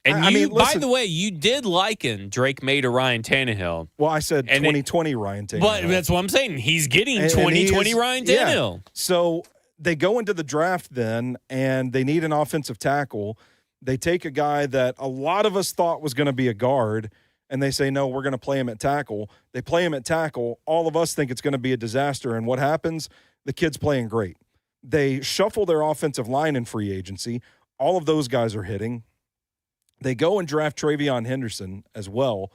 I mean, by the way, you did liken Drake May to Ryan Tannehill. Well, I said 2020 Ryan Tannehill. But that's what I'm saying. He's getting 2020 Ryan Tannehill. Yeah. So they go into the draft then, and they need an offensive tackle. They take a guy that a lot of us thought was going to be a guard, and they say, no, we're going to play him at tackle. They play him at tackle. All of us think it's going to be a disaster, and what happens? The kid's playing great. They shuffle their offensive line in free agency. All of those guys are hitting. They go and draft Travion Henderson as well.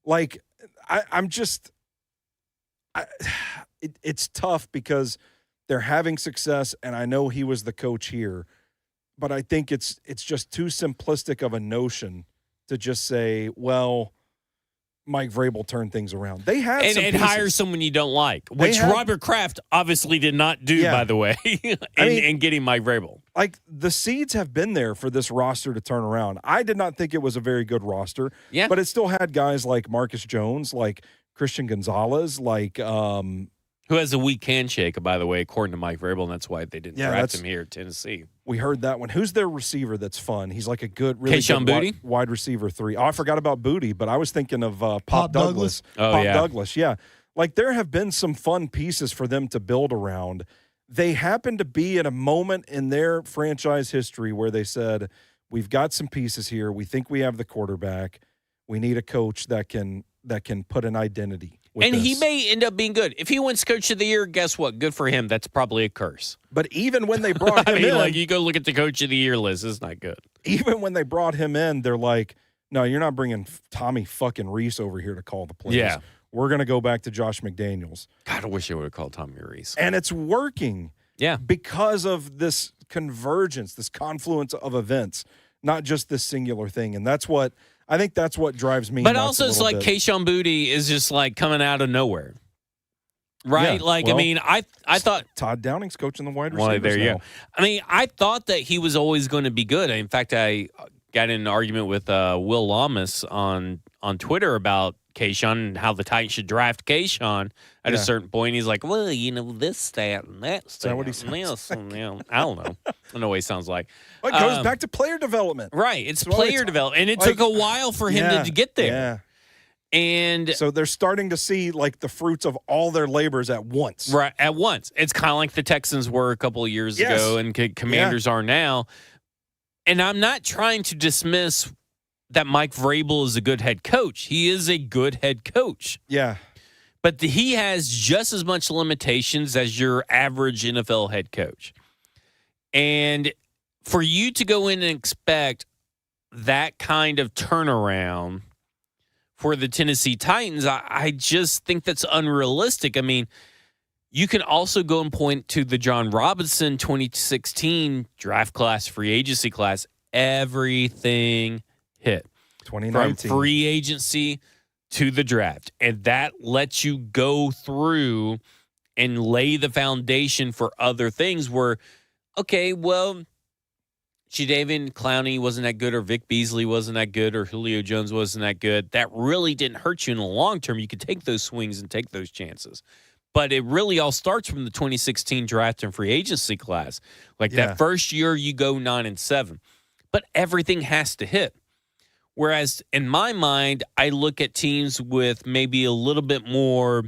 Like, it's tough because they're having success, and I know he was the coach here, but I think it's just too simplistic of a notion to just say, well, Mike Vrabel turned things around. They had and hire someone you don't like, which Robert Kraft obviously did not do, by the way, in getting Mike Vrabel. Like, the seeds have been there for this roster to turn around. I did not think it was a very good roster, but it still had guys like Marcus Jones, like Christian Gonzalez, like who has a weak handshake, by the way, according to Mike Vrabel, and that's why they didn't draft him here at Tennessee. We heard that one. Who's their receiver that's fun? He's like a good, really Kayshon good wide receiver 3. Oh, I forgot about Booty, but I was thinking of Pop Douglas. Douglas, yeah. Like, there have been some fun pieces for them to build around. They happen to be at a moment in their franchise history where they said, we've got some pieces here. We think we have the quarterback. We need a coach that can put an identity. And he may end up being good. If he wins Coach of the Year, guess what? Good for him. That's probably a curse. But even when they brought him in, like, you go look at the Coach of the Year list, it's not good. Even when they brought him in, they're like, no, you're not bringing Tommy fucking Reese over here to call the plays. Yeah. We're going to go back to Josh McDaniels. God, I wish I would have called Tommy Reese. And it's working. Yeah. Because of this convergence, this confluence of events, not just this singular thing. And I think that's what drives me. But also, it's like Kayshon Boutte is just like coming out of nowhere, right? Yeah, like, I mean, I thought Todd Downing's coaching the wide receivers. Well, there you now. go. I mean, I thought that he was always going to be good. In fact, I got in an argument with Will Lamas on Twitter about Kayshon and how the Titans should draft Kayshon at a certain point. He's like, well, this stat and that stat. Is that what he sounds like? I don't know. I don't know what he sounds like. Well, it goes back to player development. Right. It's player development. And it took a while for him to get there. Yeah. And so they're starting to see like the fruits of all their labors at once. Right. At once. It's kind of like the Texans were a couple of years ago and Commanders are now. And I'm not trying to dismiss that Mike Vrabel is a good head coach. He is a good head coach. Yeah. But he has just as much limitations as your average NFL head coach. And for you to go in and expect that kind of turnaround for the Tennessee Titans, I just think that's unrealistic. I mean, you can also go and point to the John Robinson 2016 draft class, free agency class. Everything hit 2019 from free agency to the draft, and that lets you go through and lay the foundation for other things where, okay, well, Jadeveon Clowney wasn't that good, or Vic Beasley wasn't that good, or Julio Jones wasn't that good. That really didn't hurt you in the long term. You could take those swings and take those chances. But it really all starts from the 2016 draft and free agency class. Like that first year, you go 9-7. But everything has to hit. Whereas in my mind, I look at teams with maybe a little bit more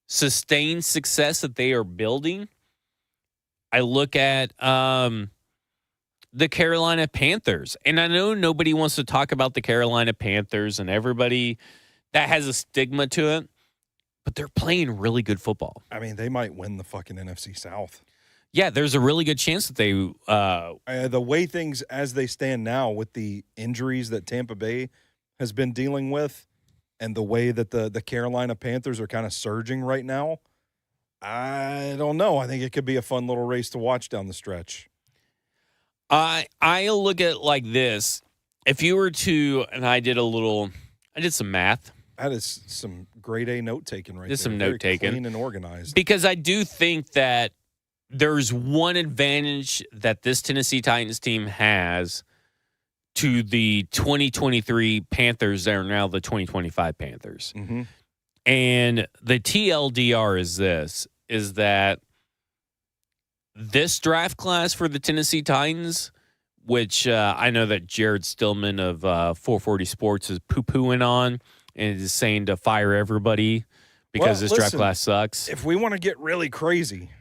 sustained success that they are building. I look at the Carolina Panthers. And I know nobody wants to talk about the Carolina Panthers, and everybody that has a stigma to it, but they're playing really good football. I mean, they might win the fucking NFC South. Yeah, there's a really good chance that they the way things as they stand now with the injuries that Tampa Bay has been dealing with and the way that the Carolina Panthers are kind of surging right now, I don't know. I think it could be a fun little race to watch down the stretch. I look at it like this. If you were to, and I did some math. That is some grade A note taking right there. Some note taking. Clean and organized. Because I do think that there's one advantage that this Tennessee Titans team has to the 2023 Panthers that are now the 2025 Panthers. Mm-hmm. And the TLDR is that this draft class for the Tennessee Titans, which I know that Jared Stillman of 440 Sports is poo-pooing on and is saying to fire everybody because this draft class sucks. If we want to get really crazy,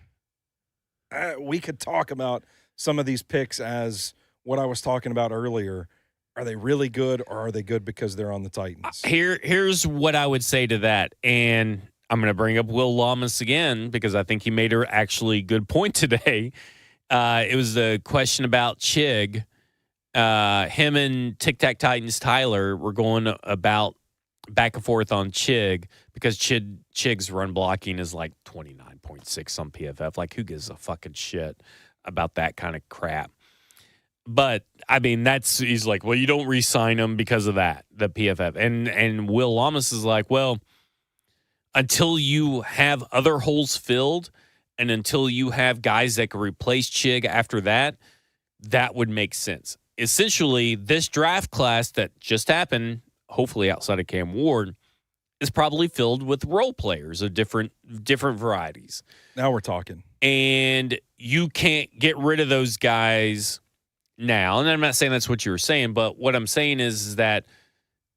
we could talk about some of these picks as what I was talking about earlier. Are they really good, or are they good because they're on the Titans? Here's what I would say to that, and I'm going to bring up Will Lamas again because I think he made an actually good point today. It was the question about Chig. Him and Tic Tac Titans Tyler were going about back and forth on Chig because Chig's run blocking is like 29.6 on PFF. Like, who gives a fucking shit about that kind of crap? But I mean, he's like, well, you don't re-sign him because of that, the PFF. And Will Lamas is like, well, until you have other holes filled and until you have guys that can replace Chig after that, that would make sense. Essentially, this draft class that just happened, hopefully outside of Cam Ward, is probably filled with role players of different varieties. Now we're talking. And you can't get rid of those guys now. And I'm not saying that's what you were saying, but what I'm saying is that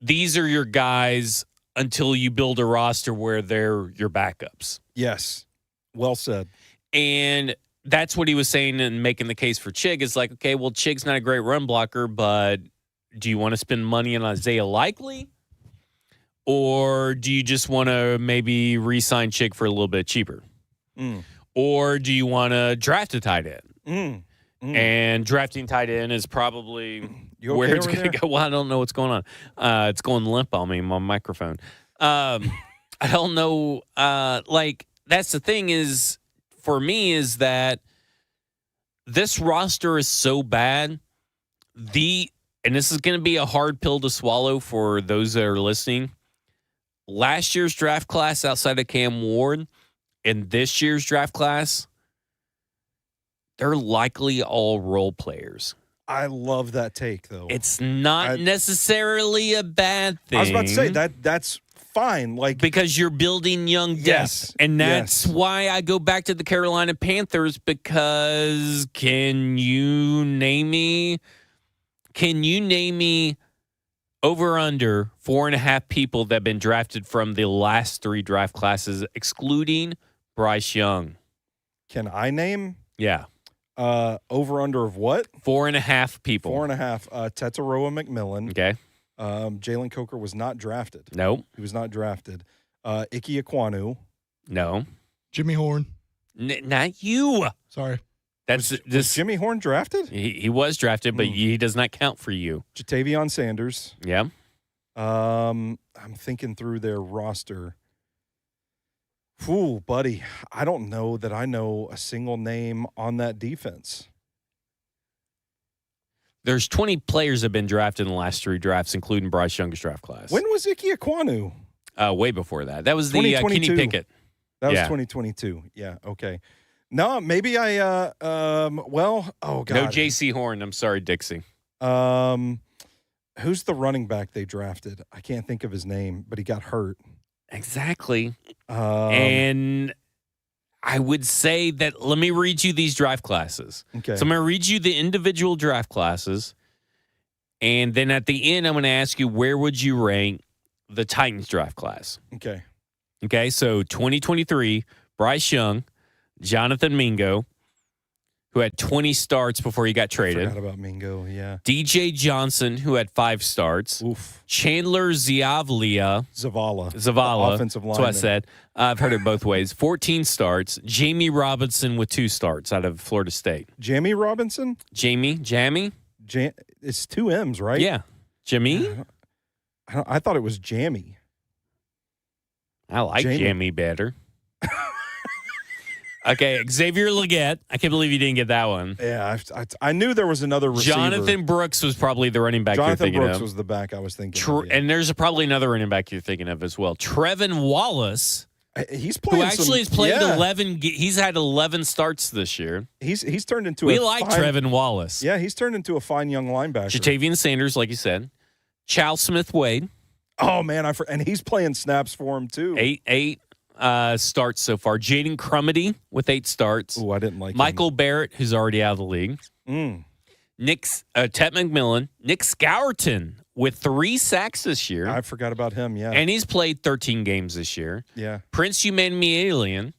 these are your guys until you build a roster where they're your backups. Yes. Well said. And that's what he was saying and making the case for Chig. Is like, okay, well, Chig's not a great run blocker, but do you want to spend money on Isaiah Likely? Or do you just want to maybe re-sign Chig for a little bit cheaper? Or do you want to draft a tight end? And drafting tight end is probably where it's going to go. Well, I don't know what's going on. It's going limp on me, my microphone. I don't know. Like, that's the thing is, for me, is that this roster is so bad. And this is going to be a hard pill to swallow for those that are listening. Last year's draft class outside of Cam Ward and this year's draft class, they're likely all role players. I love that take, though. It's not necessarily a bad thing. I was about to say that's fine, like, because you're building young depth. Yes, and that's why I go back to the Carolina Panthers, because can you name me over under 4.5 people that have been drafted from the last 3 draft classes, excluding Bryce Young? Can I name? Yeah. Over under of what? 4.5 people. 4.5. Tetaroa McMillan. Okay. Jalen Coker was not drafted. Nope. He was not drafted. Ike Ekwonu. No. Jimmy Horn. Not you. Sorry. Was Jimmy Horn drafted? He was drafted, but he does not count for you. Jatavion Sanders. Yeah. I'm thinking through their roster. Ooh, buddy, I don't know that I know a single name on that defense. There's 20 players that have been drafted in the last 3 drafts, including Bryce Young's draft class. When was Ike Ekwonu? Way before that. That was the Kenny Pickett. That was 2022. Yeah, okay. No, maybe I well, oh god. No JC Horn. I'm sorry, Dixie. Who's the running back they drafted? I can't think of his name, but he got hurt. Exactly. And I would say that, let me read you these draft classes. Okay. So I'm going to read you the individual draft classes. And then at the end, I'm going to ask you, where would you rank the Titans draft class? Okay. Okay. So 2023, Bryce Young, Jonathan Mingo, who had 20 starts before he got traded. I forgot about Mingo, yeah. DJ Johnson, who had 5 starts. Oof. Chandler Zavala. Offensive lineman. That's what I said. I've heard it both ways. 14 starts. Jamie Robinson with 2 starts out of Florida State. Jamie Robinson? Jamie? It's 2 M's, right? Yeah. Jimmy? I thought it was Jammy. I like Jamie better. Okay, Xavier Legette. I can't believe you didn't get that one. Yeah, I knew there was another receiver. Jonathan Brooks was probably the running back you're thinking Jonathan Brooks of. was the back I was thinking of. Yeah. And there's probably another running back you're thinking of as well. Trevin Wallace. He's playing who actually has played 11. He's had 11 starts this year. He's turned into We like Trevin Wallace. Yeah, he's turned into a fine young linebacker. Jatavian Sanders, like you said. Chal Smith-Wade. Oh, man. And he's playing snaps for him, too. 8 starts so far. Jaden Crumedy with 8 starts. Oh, I didn't like Michael him. Barrett, who's already out of the league. Tet McMillan. Nick Scourton with 3 sacks this year. I forgot about him, yeah. And he's played 13 games this year. Yeah. Prince Emmanuel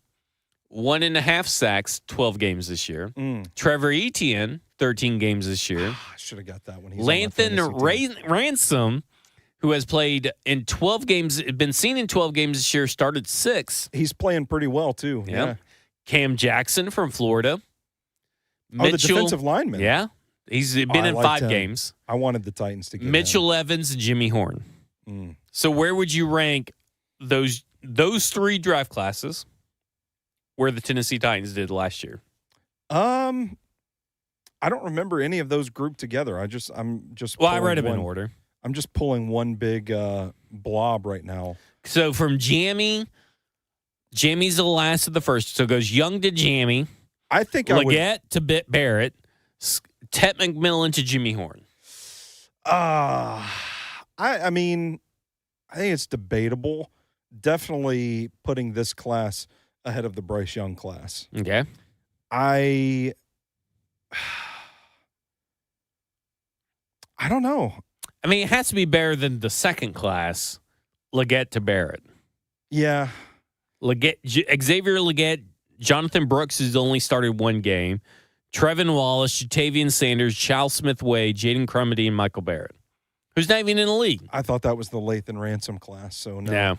1.5 sacks, 12 games this year. Trevor Etienne, 13 games this year. I should have got that one. He's Lathan Ransom, who has played in 12 games, been seen in 12 games this year, started 6. He's playing pretty well, too. Yep. Yeah. Cam Jackson from Florida. The defensive lineman. Yeah. He's been in 5 games. I wanted the Titans to get Mitchell Evans and Jimmy Horn. So where would you rank those 3 draft classes where the Tennessee Titans did last year? I don't remember any of those grouped together. I'm just. Well, I read them in order. I'm just pulling one big blob right now. So from Jammy's the last of the first. So it goes Young to Jammy. I think Leggett to Barrett. Tet McMillan to Jimmy Horn. I mean, I think it's debatable. Definitely putting this class ahead of the Bryce Young class. Okay. I don't know. I mean, it has to be better than the second class, Leggett to Barrett. Yeah. Xavier Leggett, Jonathan Brooks has only started 1 game. Trevin Wallace, Jatavian Sanders, Charles Smith-Wade, Jaden Crumedy, and Michael Barrett, who's not even in the league. I thought that was the Lathan Ransom class, so no. No.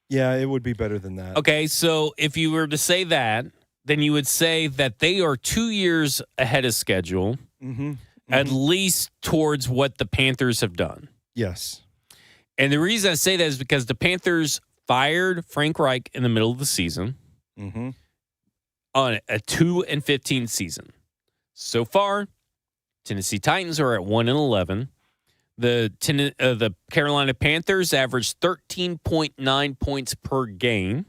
Yeah, it would be better than that. Okay, so if you were to say that, then you would say that they are 2 years ahead of schedule, at least towards what the Panthers have done. Yes. And the reason I say that is because the Panthers fired Frank Reich in the middle of the season on a 2-15 season. So far, Tennessee Titans are at 1-11. The Carolina Panthers averaged 13.9 points per game.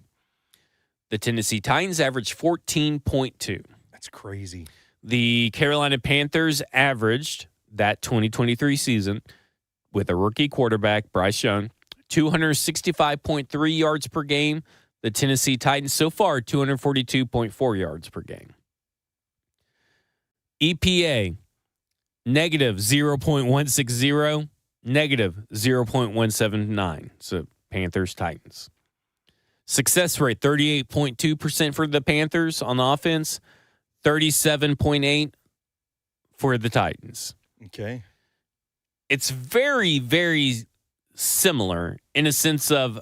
The Tennessee Titans averaged 14.2. That's crazy. The Carolina Panthers averaged that 2023 season with a rookie quarterback, Bryce Young, 265.3 yards per game. The Tennessee Titans so far, 242.4 yards per game. EPA, negative 0.160, negative 0.179. So Panthers, Titans. Success rate, 38.2% for the Panthers on the offense, 37.8% for the Titans. Okay. It's very, very similar in a sense of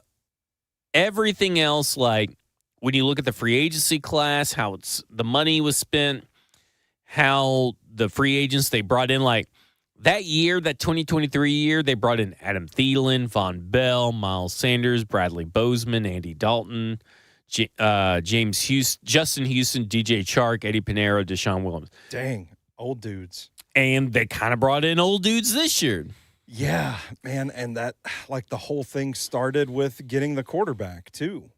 everything else, like when you look at the free agency class, how the money was spent, how the free agents they brought in, like that year, that 2023 year, they brought in Adam Thielen, Von Bell, Miles Sanders, Bradley Bozeman, Andy Dalton, James Houston, Justin Houston, DJ Chark, Eddie Pinheiro, Deshaun Williams. Dang, old dudes. And they kind of brought in old dudes this year. Yeah, man, and that, like, the whole thing started with getting the quarterback, too.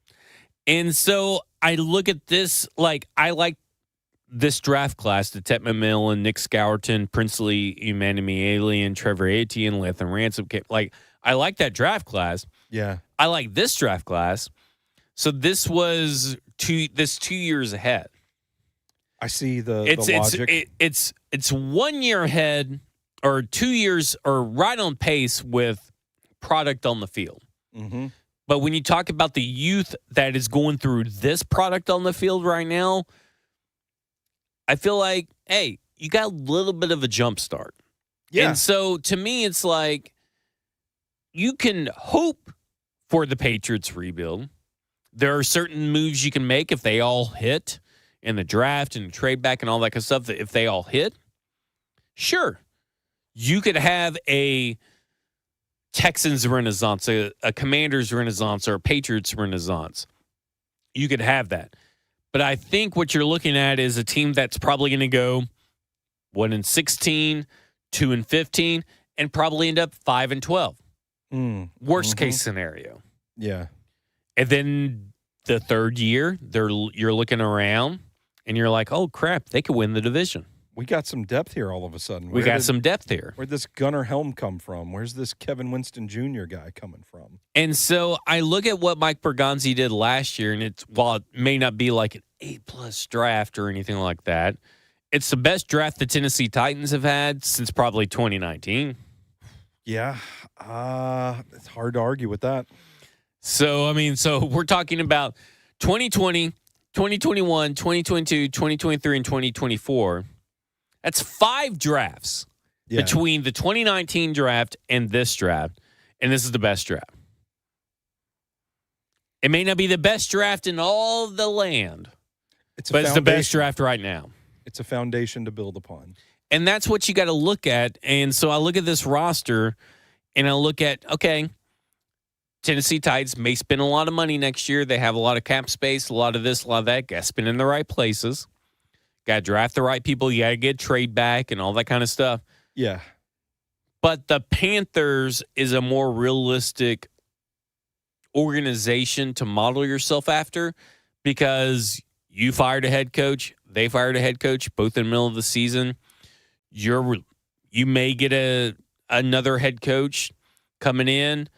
And so I look at this, like, I like this draft class, the Tet McMillan, Nick Scourton, Princely Emmanuel, Trevor Etienne, Lathan Ransom. Like, I like that draft class. Yeah. I like this draft class. So this was 2 years ahead. I see the logic. It's 1 year ahead, or 2 years, or right on pace with product on the field. Mm-hmm. But when you talk about the youth that is going through this product on the field right now, I feel like, hey, you got a little bit of a jump start. Yeah. And so to me, it's like you can hope for the Patriots rebuild. There are certain moves you can make if they all hit in the draft and trade back and all that kind of stuff. That if they all hit, sure, you could have a Texans renaissance, a Commanders renaissance, or a Patriots renaissance. You could have that. But I think what you're looking at is a team that's probably going to go 1-16, 2-15, and probably end up 5-12. Worst case scenario. Yeah. And then the third year, you're looking around and you're like, oh crap, they could win the division. We got some depth here all of a sudden. We got some depth here. Where'd this Gunnar Helm come from? Where's this Kevin Winston Jr. guy coming from? And so I look at what Mike Bergonzi did last year, and while it may not be like an A+ draft or anything like that, it's the best draft the Tennessee Titans have had since probably 2019. Yeah, it's hard to argue with that. So, I mean, we're talking about 2020, 2021, 2022, 2023, and 2024. That's 5 drafts between the 2019 draft and this draft. And this is the best draft. It may not be the best draft in all the land, but it's the best draft right now. It's a foundation to build upon. And that's what you got to look at. And so I look at this roster and I look at, okay, Tennessee Titans may spend a lot of money next year. They have a lot of cap space, a lot of this, a lot of that. Got to spend in the right places. Got to draft the right people. You got to get trade back and all that kind of stuff. Yeah. But the Panthers is a more realistic organization to model yourself after because you fired a head coach. They fired a head coach, both in the middle of the season. You may get another head coach coming in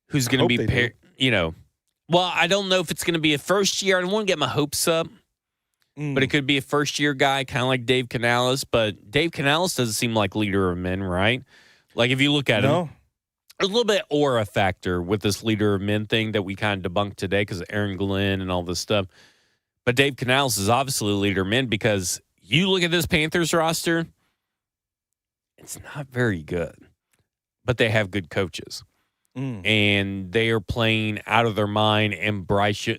who's going to be, well, I don't know if it's going to be a first year. I don't want to get my hopes up, but it could be a first year guy, kind of like Dave Canales. But Dave Canales doesn't seem like leader of men, right? Like if you look at him, a little bit aura factor with this leader of men thing that we kind of debunked today because of Aaron Glenn and all this stuff. But Dave Canales is obviously a leader of men because you look at this Panthers roster, it's not very good, but they have good coaches. And they are playing out of their mind. And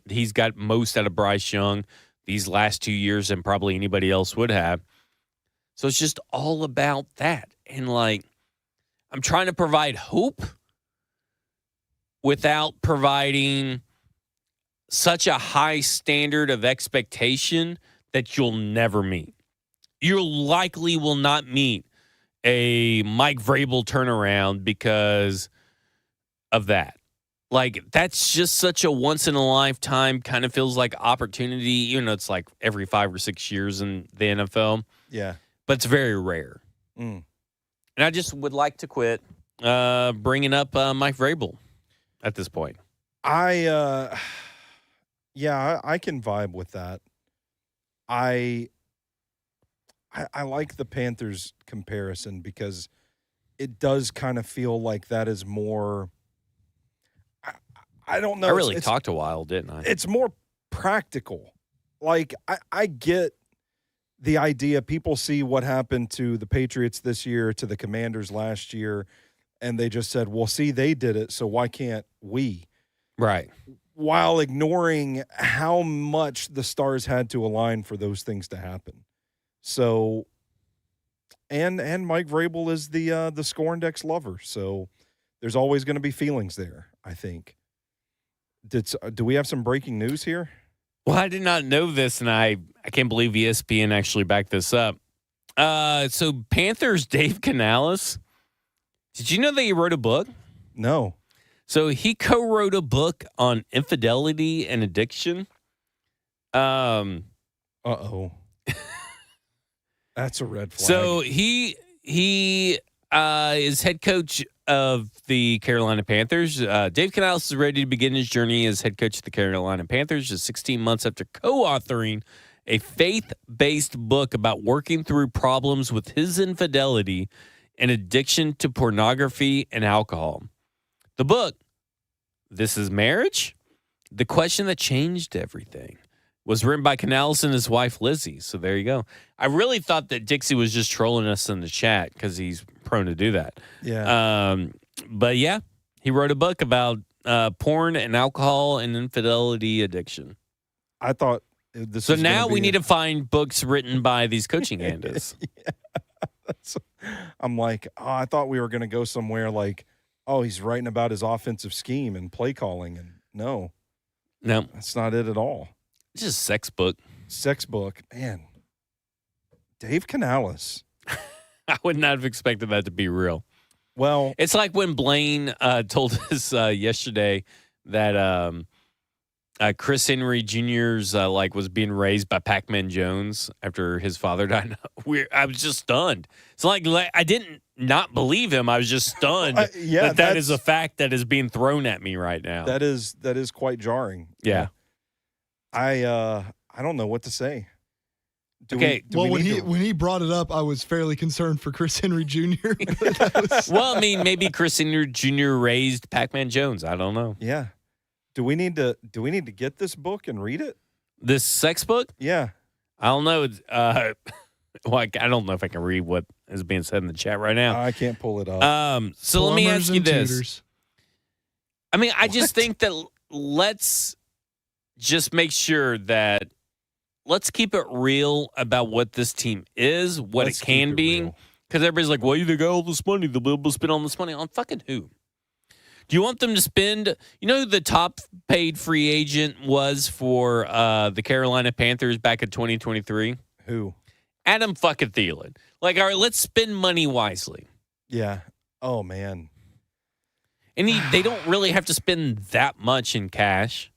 he's got most out of Bryce Young these last 2 years than probably anybody else would have. So it's just all about that. And like, I'm trying to provide hope without providing such a high standard of expectation that you'll never meet. You likely will not meet a Mike Vrabel turnaround because of that. Like, that's just such a once-in-a-lifetime kind of feels like opportunity, even though it's like every 5 or 6 years in the NFL. Yeah. But it's very rare. And I just would like to quit bringing up Mike Vrabel at this point. I can vibe with that. I like the Panthers comparison because it does kind of feel like that is more. I don't know. I really talked a while, didn't I? It's more practical. Like I get the idea. People see what happened to the Patriots this year, to the Commanders last year, and they just said, well, see, they did it, so why can't we? Right. While ignoring how much the stars had to align for those things to happen. So, and Mike Vrabel is the Score Index lover, so there's always going to be feelings there, I think. Do we have some breaking news here? Well, I did not know this, and I can't believe ESPN actually backed this up. So Panthers Dave Canales, did you know that he wrote a book? No. So he co-wrote a book on infidelity and addiction. Uh-oh. That's a red flag. So he is head coach of the Carolina Panthers. Dave Canales is ready to begin his journey as head coach of the Carolina Panthers just 16 months after co-authoring a faith-based book about working through problems with his infidelity and addiction to pornography and alcohol. The book, This Is Marriage? The Question That Changed Everything, was written by Canales and his wife, Lizzie. So there you go. I really thought that Dixie was just trolling us in the chat because he's prone to do that. Yeah. But yeah, he wrote a book about porn and alcohol and infidelity addiction. I thought this so was now we need to find books written by these coaching candidates. I'm like, I thought we were going to go somewhere like, he's writing about his offensive scheme and play calling. And no, that's not it at all. It's just a sex book. Sex book. Man, Dave Canales. I would not have expected that to be real. Well, it's like when Blaine told us yesterday that Chris Henry Jr.'s was being raised by Pac-Man Jones after his father died. I was just stunned. It's like I didn't not believe him. I was just stunned that is a fact that is being thrown at me right now. That is quite jarring. Yeah. I don't know what to say. When he brought it up, I was fairly concerned for Chris Henry Jr. Well, I mean, maybe Chris Henry Jr. raised Pac-Man Jones. I don't know. Yeah. Do we need to get this book and read it? This sex book? Yeah. I don't know. Well, I don't know if I can read what is being said in the chat right now. I can't pull it up. So let me Plumbers ask you and this. tutors. I mean, I just What? think that let's just make sure that let's keep it real about what this team is, what Let's it can keep it be. real. Because everybody's like, well, they got all this money. They'll be able to spend all this money on fucking who? Do you want them to spend? You know who the top paid free agent was for the Carolina Panthers back in 2023? Who? Adam fucking Thielen. Like, all right, let's spend money wisely. Yeah. Oh, man. And they don't really have to spend that much in cash.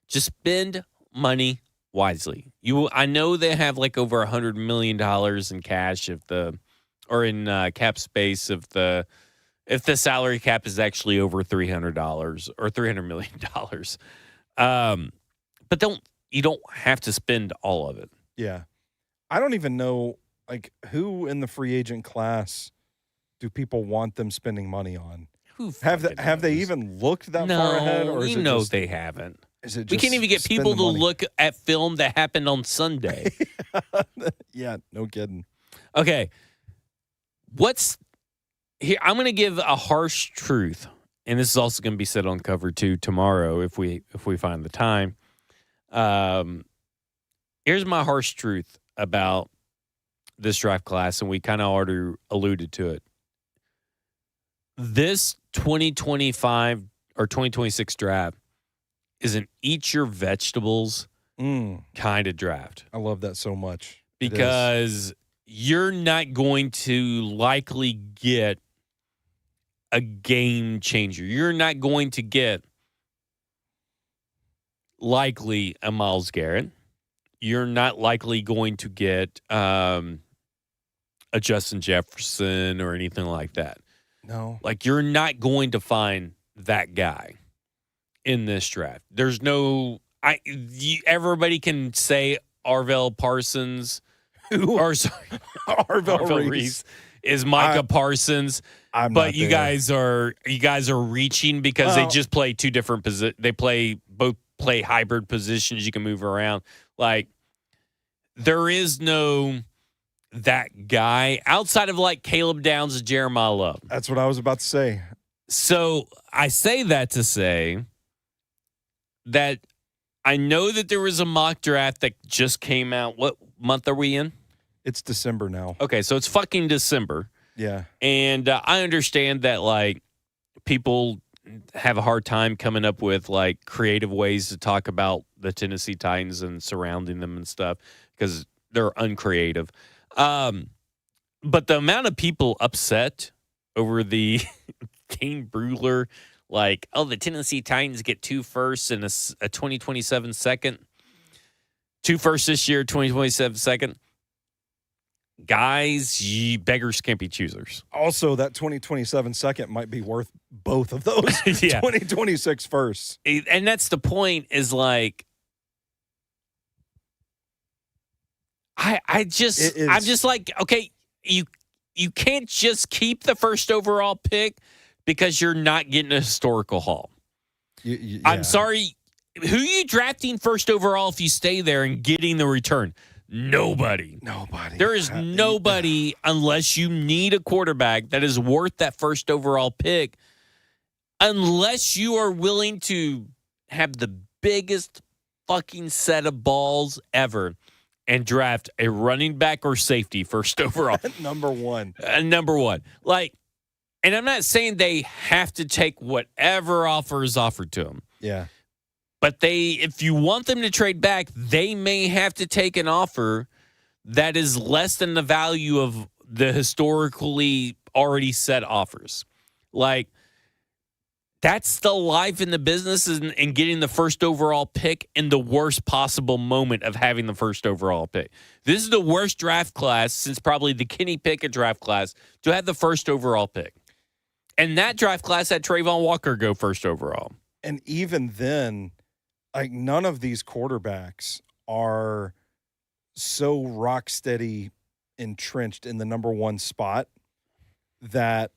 Just spend money wisely. I know they have like over $100 million in cash or in cap space if the salary cap is actually over $300 or $300 million. But you don't have to spend all of it. Yeah. I don't even know, like, who in the free agent class do people want them spending money on? Who Have fucking they knows? even looked that No, far ahead? Or is you it know just, they haven't. is it We just can't even get spend people the to money? look at film that happened on Sunday. Yeah, no kidding. Okay. What's here? I'm going to give a harsh truth, and this is also going to be said on cover 2 tomorrow if we find the time. Here's my harsh truth about this draft class, and we kind of already alluded to it. This 2025 or 2026 draft is an eat your vegetables kind of draft. I love that so much. It is. Because you're not going to likely get a game changer. You're not going to get likely a Myles Garrett. You're not likely going to get a Justin Jefferson or anything like that. No. Like, you're not going to find that guy in this draft. There's no everybody can say Arvell Parsons or sorry, Arvell Reese is Micah Parsons, but you guys are reaching because they just play two different positions. They both play hybrid positions. You can move around. Like, there is no that guy outside of like Caleb Downs and Jeremiah Love. That's what I was about to say. So I say that to say that I know that there was a mock draft that just came out. What month are we in? It's December now. Okay, so it's fucking December. Yeah. And I understand that, like, people have a hard time coming up with, like, creative ways to talk about the Tennessee Titans and surrounding them and stuff because they're uncreative. But the amount of people upset over the Dane Brugler, like, oh, the Tennessee Titans get 2 firsts and a 2027 second. 2 firsts this year, 2027 second. Guys, beggars can't be choosers. Also, that 2027 second might be worth both of those Yeah. 2026 firsts. And that's the point is, like, I'm just like, okay, you can't just keep the first overall pick because you're not getting a historical haul. Yeah. I'm sorry. Who are you drafting first overall if you stay there and getting the return? Nobody. There is nobody unless you need a quarterback that is worth that first overall pick, unless you are willing to have the biggest fucking set of balls ever and draft a running back or safety first overall. Number one. Number one. Like, and I'm not saying they have to take whatever offer is offered to them. Yeah. But if you want them to trade back, they may have to take an offer that is less than the value of the historically already set offers. Like, that's the life in the business and getting the first overall pick in the worst possible moment of having the first overall pick. This is the worst draft class since probably the Kenny Pickett draft class to have the first overall pick. And that draft class had Trayvon Walker go first overall. And even then, like, none of these quarterbacks are so rock steady entrenched in the number one spot that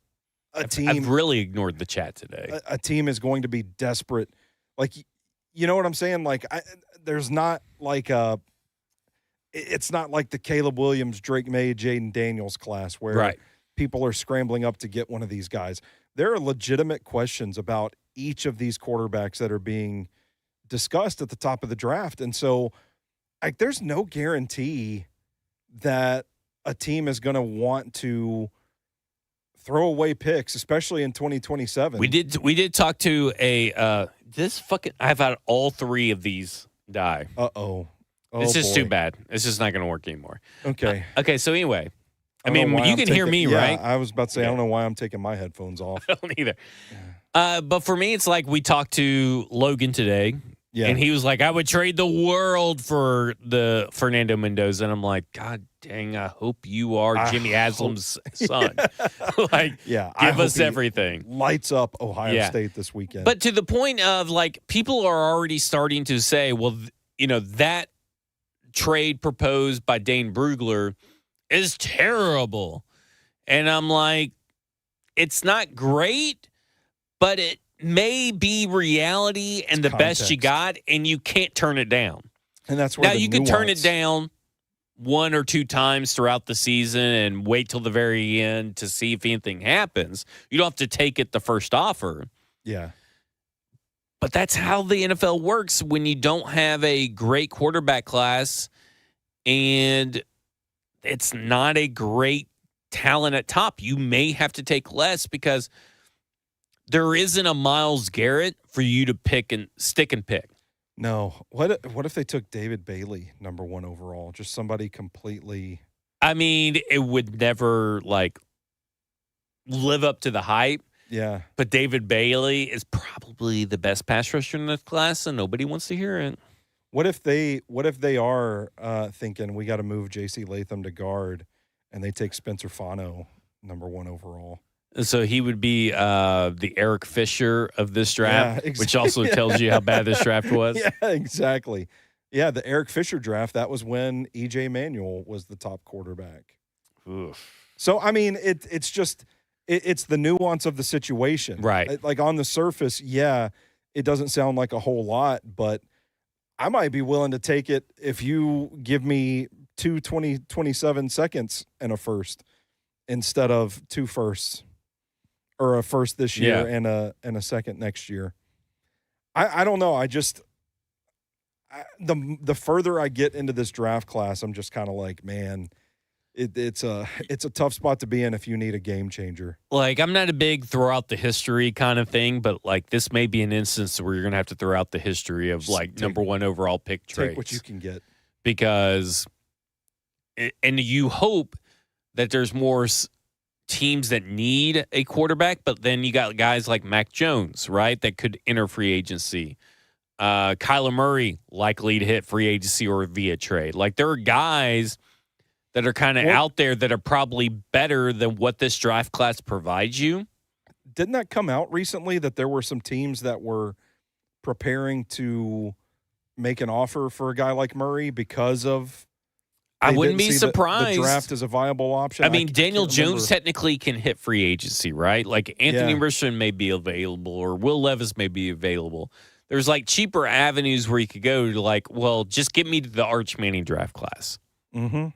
I've really ignored the chat today. A team is going to be desperate. Like, you know what I'm saying? Like, there's not like it's not like the Caleb Williams, Drake May, Jaden Daniels class where people are scrambling up to get one of these guys. There are legitimate questions about each of these quarterbacks that are being discussed at the top of the draft. And so, like, there's no guarantee that a team is going to want to throw away picks, especially in 2027. We did talk to I've had all three of these die. Uh-oh. It's just boy. too bad. It's just not going to work anymore. Okay. Okay, so anyway, I don't know mean, why you I'm can hear me, yeah, right? I was about to say, I don't know why I'm taking my headphones off. I don't either. But for me, it's like we talked to Logan today, and he was like, I would trade the world for the Fernando Mendoza. And I'm like, God dang, I hope you are Jimmy Haslam's son. Like, give us everything. Lights up Ohio State this weekend. But to the point of, like, people are already starting to say, well, that trade proposed by Dane Brugler is terrible. And I'm like, it's not great, but it may be reality and the best you got, and you can't turn it down. And that's where now you can turn it down one or two times throughout the season and wait till the very end to see if anything happens. You don't have to take it the first offer. Yeah. But that's how the NFL works when you don't have a great quarterback class and it's not a great talent at top. You may have to take less because there isn't a Myles Garrett for you to pick and stick and pick. No. What if they took David Bailey, number 1 overall? Just somebody completely. I mean, it would never, like, live up to the hype. Yeah. But David Bailey is probably the best pass rusher in this class, and nobody wants to hear it. What if they are thinking we got to move J.C. Latham to guard, and they take Spencer Fano, number 1 overall? So he would be the Eric Fisher of this draft, Yeah, which also tells you how bad this draft was. Yeah, exactly. Yeah, the Eric Fisher draft, that was when E.J. Manuel was the top quarterback. Oof. So, I mean, it's just it's the nuance of the situation. Right. Like, on the surface, yeah, it doesn't sound like a whole lot, but I might be willing to take it if you give me 27 seconds and a first instead of 2 firsts. Or a first this year and a second next year. I don't know. The further I get into this draft class, I'm just kind of like, man, it's a tough spot to be in if you need a game changer. Like, I'm not a big throw out the history kind of thing, but like this may be an instance where you're gonna have to throw out the history of number 1 overall pick trades. Take what you can get because, and you hope that there's more teams that need a quarterback, but then you got guys like Mac Jones, right, that could enter free agency. Kyler Murray likely to hit free agency or via trade. Like, there are guys that are kind of out there that are probably better than what this draft class provides you. Didn't that come out recently that there were some teams that were preparing to make an offer for a guy like Murray because of I wouldn't be surprised. The draft is a viable option. I mean, Daniel Jones technically can hit free agency, right? Like, Anthony Richardson may be available or Will Levis may be available. There's, like, cheaper avenues where you could go to, like, well, just get me to the Arch Manning draft class. Mm-hmm.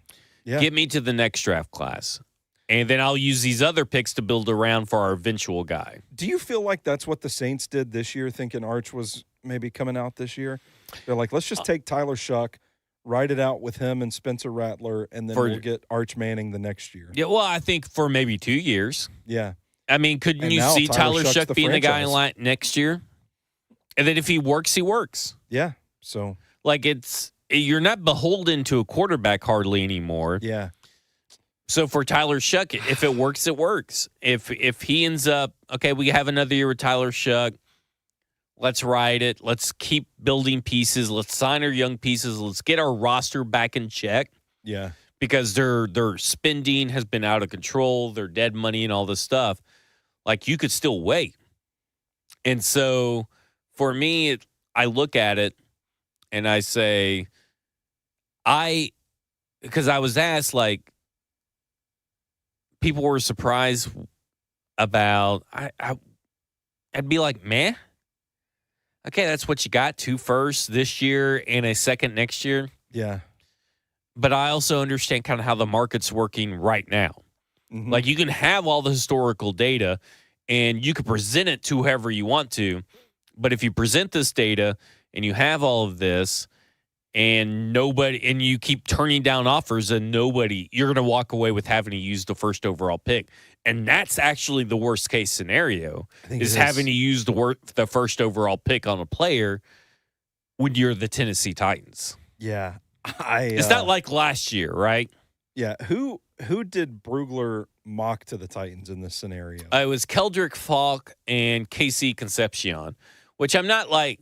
Yeah. Get me to the next draft class. And then I'll use these other picks to build around for our eventual guy. Do you feel like that's what the Saints did this year, thinking Arch was maybe coming out this year? They're like, let's just take Tyler Shuck, ride it out with him and Spencer Rattler, and then we'll get Arch Manning the next year. Yeah, well, I think for maybe 2 years. Yeah. I mean, couldn't you see Tyler Shuck being the guy next year? And then if he works, he works. Yeah. So, like, you're not beholden to a quarterback hardly anymore. Yeah. So for Tyler Shuck, if it works, it works. If he ends up, okay, we have another year with Tyler Shuck. Let's ride it. Let's keep building pieces. Let's sign our young pieces. Let's get our roster back in check. Yeah. Because their spending has been out of control, their dead money and all this stuff. Like, you could still wait. And so for me, I look at it and I say, because I was asked, like, people were surprised about, I'd be like, meh. Okay, that's what you got. 2 firsts this year and a second next year. Yeah. But I also understand kind of how the market's working right now. Mhm. Like, you can have all the historical data and you can present it to whoever you want to. But if you present this data and you have all of this and you keep turning down offers and you're going to walk away with having to use the first overall pick. And that's actually the worst case scenario, I think is it having to use the first overall pick on a player when you're the Tennessee Titans. Yeah. It's not like last year, right? Yeah. Who did Brugler mock to the Titans in this scenario? It was Keldrick Falk and KC Concepcion, which I'm not like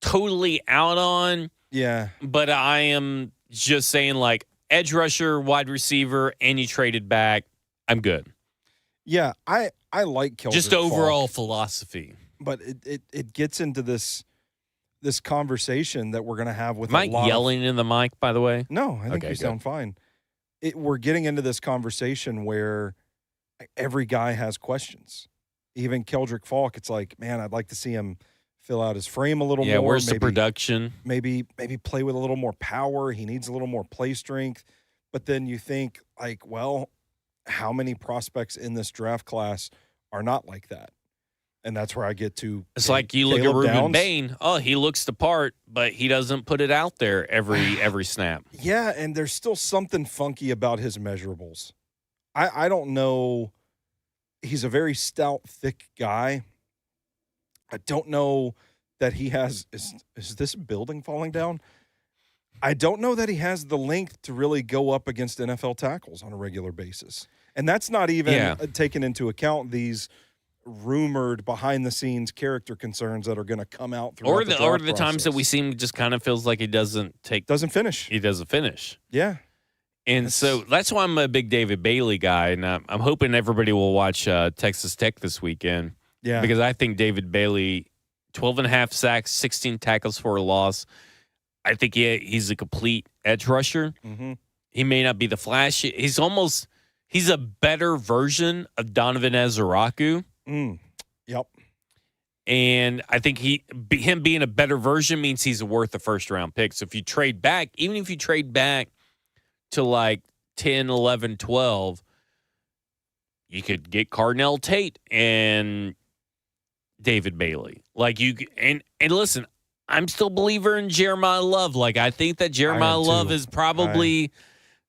totally out on, Yeah. but I am just saying like edge rusher, wide receiver, and you traded back. I'm good. Yeah. I like Keldrick Just Falk, overall philosophy. but it gets into this conversation that we're going to have with Am I yelling in the mic, by the way? No, I think Okay, you good. sound fine. We're getting into this conversation where every guy has questions. Even Keldrick Falk, it's like, man, I'd like to see him fill out his frame a little more. Yeah, where's the production? Maybe play with a little more power. He needs a little more play strength. But then you think, like, well, how many prospects in this draft class are not like that? And that's where I get to. It's like you look at Ruben Bain. Oh, he looks the part, but he doesn't put it out there every snap. Yeah, and there's still something funky about his measurables. I don't know. He's a very stout, thick guy. I don't know that he has. Is this building falling down? I don't know that he has the length to really go up against NFL tackles on a regular basis. And that's not even taking into account these rumored behind-the-scenes character concerns that are going to come out throughout the draft the times that we see him just kind of feels like he doesn't finish. He doesn't finish. Yeah. And so that's why I'm a big David Bailey guy, and I'm hoping everybody will watch Texas Tech this weekend. Yeah. Because I think David Bailey, 12.5 sacks, 16 tackles for a loss. I think he's a complete edge rusher. Mm-hmm. He may not be the flash. He's a better version of Donovan Ezeraku. Yep. And I think him being a better version means he's worth a first-round pick. So if you trade back, even if you trade back to like 10, 11, 12, you could get Cardinal Tate and David Bailey. Like and listen, I'm still a believer in Jeremiah Love. Like, I think that Jeremiah Love is probably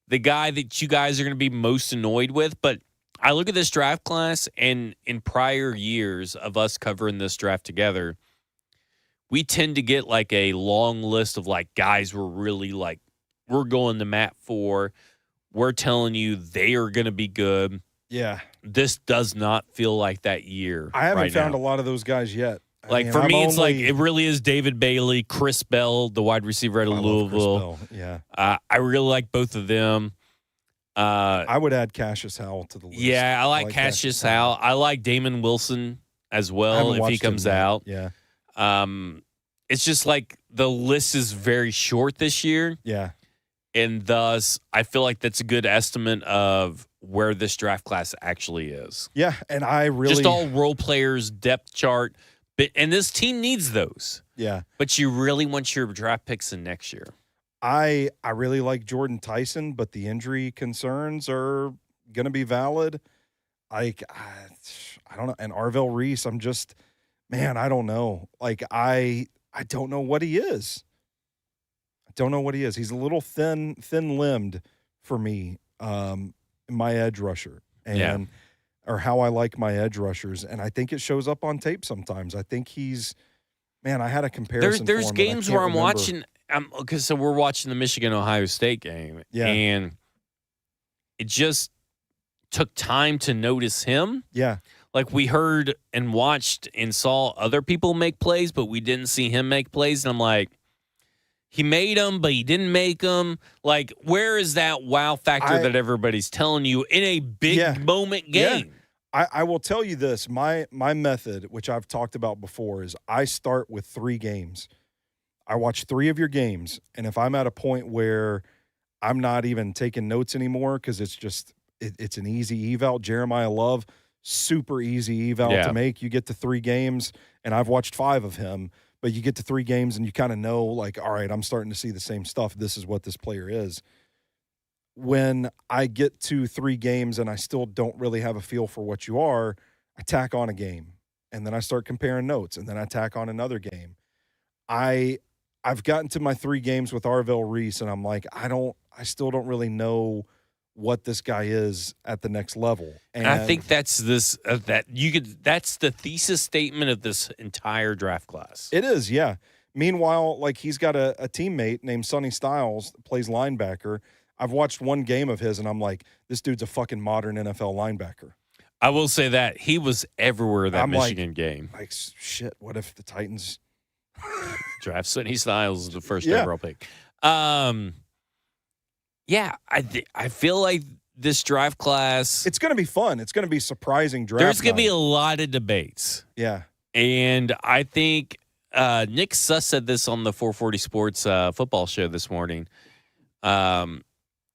the guy that you guys are going to be most annoyed with. But I look at this draft class, and in prior years of us covering this draft together, we tend to get like a long list of like guys we're really like, we're going to mat for. We're telling you they are going to be good. Yeah. This does not feel like that year. I haven't right found now. a lot of those guys yet. For me, it's like it really is David Bailey, Chris Bell, the wide receiver out of Louisville. Yeah. I really like both of them. I would add Cassius Howell to the list. Yeah, I like Cassius Howell. I like Damon Wilson as well if he comes out. Yeah. It's just like the list is very short this year. Yeah. And thus, I feel like that's a good estimate of where this draft class actually is. Yeah, and I really just all role players, depth chart, and this team needs those. Yeah, but you really want your draft picks in next year. I really like Jordan Tyson, but the injury concerns are going to be valid. Like I don't know, and Arvell Reese, I'm just I don't know. Like I don't know what he is. Don't know what he is. He's a little thin-limbed for me, my edge rusher, or how I like my edge rushers, and I think it shows up on tape sometimes. I think he's, I had a comparison. There's games where I'm watching, so we're watching the Michigan-Ohio State game, and it just took time to notice him. Yeah. Like we heard and watched and saw other people make plays, but we didn't see him make plays, and I'm like, he made them, but he didn't make them. Like, where is that wow factor that everybody's telling you in a big moment game? Yeah. I will tell you this. My method, which I've talked about before, is I start with 3 games. I watch 3 of your games, and if I'm at a point where I'm not even taking notes anymore because it's just it's an easy eval, Jeremiah Love, super easy eval Yeah. to make. You get to 3 games, and I've watched 5 of him, but you get to 3 games and you kind of know, like, all right, I'm starting to see the same stuff. This is what this player is. When I get to 3 games and I still don't really have a feel for what you are, I tack on a game, and then I start comparing notes, and then I tack on another game. I've gotten to my 3 games with Arvell Reese, and I'm like, I still don't really know what this guy is at the next level. And I think that's that's the thesis statement of this entire draft class. It is, yeah. Meanwhile, like, he's got a teammate named Sonny Styles that plays linebacker. I've watched 1 game of his, and I'm like, this dude's a fucking modern NFL linebacker. I will say that he was everywhere that Michigan game. Like, shit, what if the Titans Draft Sonny Styles is the first Yeah. overall pick. Yeah, I feel like this draft class, It's going to be fun. It's going to be surprising draft there's going to be night. a lot of debates. Yeah. And I think Nick Suss said this on the 440 Sports football show this morning.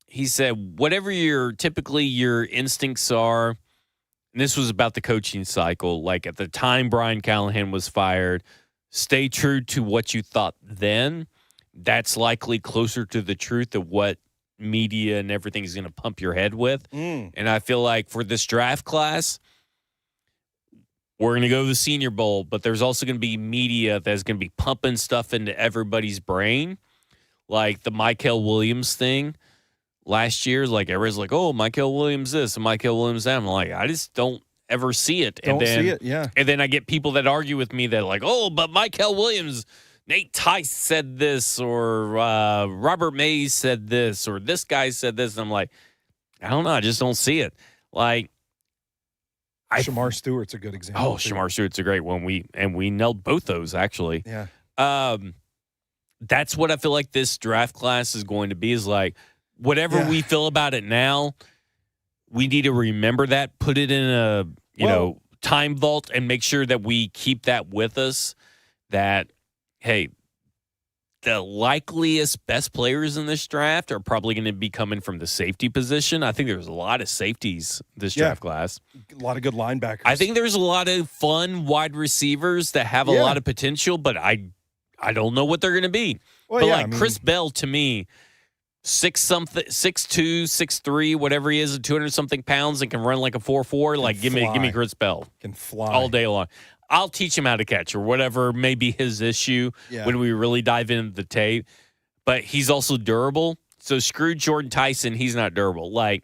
He said, whatever your instincts are, and this was about the coaching cycle, like at the time Brian Callahan was fired, stay true to what you thought then. That's likely closer to the truth of what media and everything is going to pump your head with. And I feel like for this draft class, we're going to go to the Senior Bowl, but there's also going to be media that's going to be pumping stuff into everybody's brain, like the Mykel Williams thing last year. Like, everybody's like, oh, Mykel Williams this and Mykel Williams that. I'm like, I just don't ever see it. Don't see it, yeah. And then I get people that argue with me that like, oh, but Mykel Williams, Nate Tice said this, or Robert Mays said this, or this guy said this. And I'm like, I don't know. I just don't see it. Like, Shamar Stewart's a good example. Oh, Shamar Stewart's a great one. We nailed both those, actually. Yeah. That's what I feel like this draft class is going to be, is like, whatever we feel about it now, we need to remember that, put it in a time vault, and make sure that we keep that with us. That, hey, the likeliest best players in this draft are probably going to be coming from the safety position. I think there's a lot of safeties this draft class. A lot of good linebackers. I think there's a lot of fun wide receivers that have a lot of potential, but I don't know what they're going to be. Well, but Chris Bell, to me, 6'2", 6'3", whatever he is, 200-something pounds, and can run like a 4.4. Like, give me Chris Bell. Can fly all day long. I'll teach him how to catch, or whatever may be his issue when we really dive into the tape. But he's also durable. So screw Jordan Tyson. He's not durable. Like,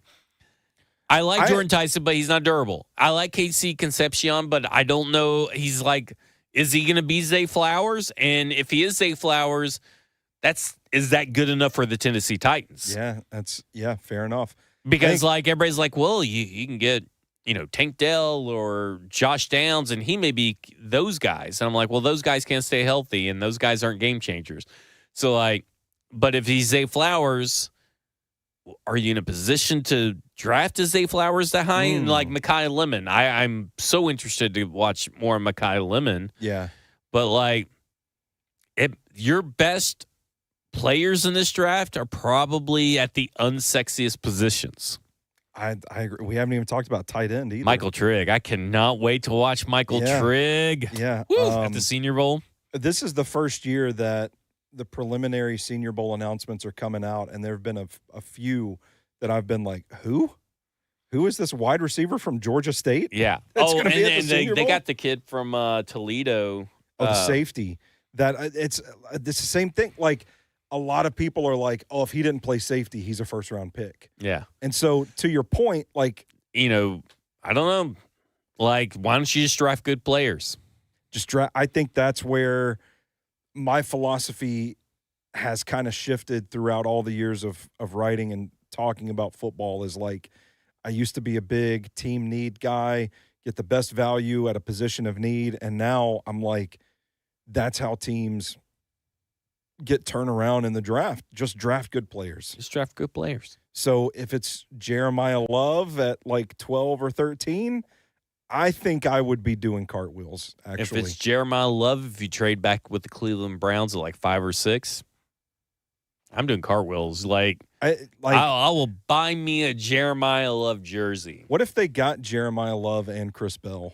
I like Jordan Tyson, but he's not durable. I like KC Concepcion, but I don't know. He's like, is he going to be Zay Flowers? And if he is Zay Flowers, is that good enough for the Tennessee Titans? Yeah, fair enough. Because like everybody's like, well, you can get, Tank Dell or Josh Downs, and he may be those guys. And I'm like, well, those guys can't stay healthy, and those guys aren't game changers. So, like, but if he's Zay Flowers, are you in a position to draft a Zay Flowers that high? And like Mekhi Lemon, I'm so interested to watch more of Mekhi Lemon. Yeah. But, like, your best players in this draft are probably at the unsexiest positions. I agree. We haven't even talked about tight end either. Michael Trigg. I cannot wait to watch Michael Trigg. Yeah. At the Senior Bowl. This is the first year that the preliminary Senior Bowl announcements are coming out, and there have been a few that I've been like, who? Who is this wide receiver from Georgia State? Yeah. And they got the kid from Toledo. The safety. It's the same thing. Like, a lot of people are like, oh, if he didn't play safety, he's a first-round pick. Yeah. And so, to your point, like, I don't know. Like, why don't you just draft good players? I think that's where my philosophy has kind of shifted throughout all the years of writing and talking about football. Is like, I used to be a big team need guy, get the best value at a position of need, and now I'm like, that's how teams get turned around in the draft. Just draft good players. Just draft good players. So if it's Jeremiah Love at like 12 or 13, I think I would be doing cartwheels, actually. If it's Jeremiah Love, if you trade back with the Cleveland Browns at like 5 or 6, I'm doing cartwheels. Like, I will buy me a Jeremiah Love jersey. What if they got Jeremiah Love and Chris Bell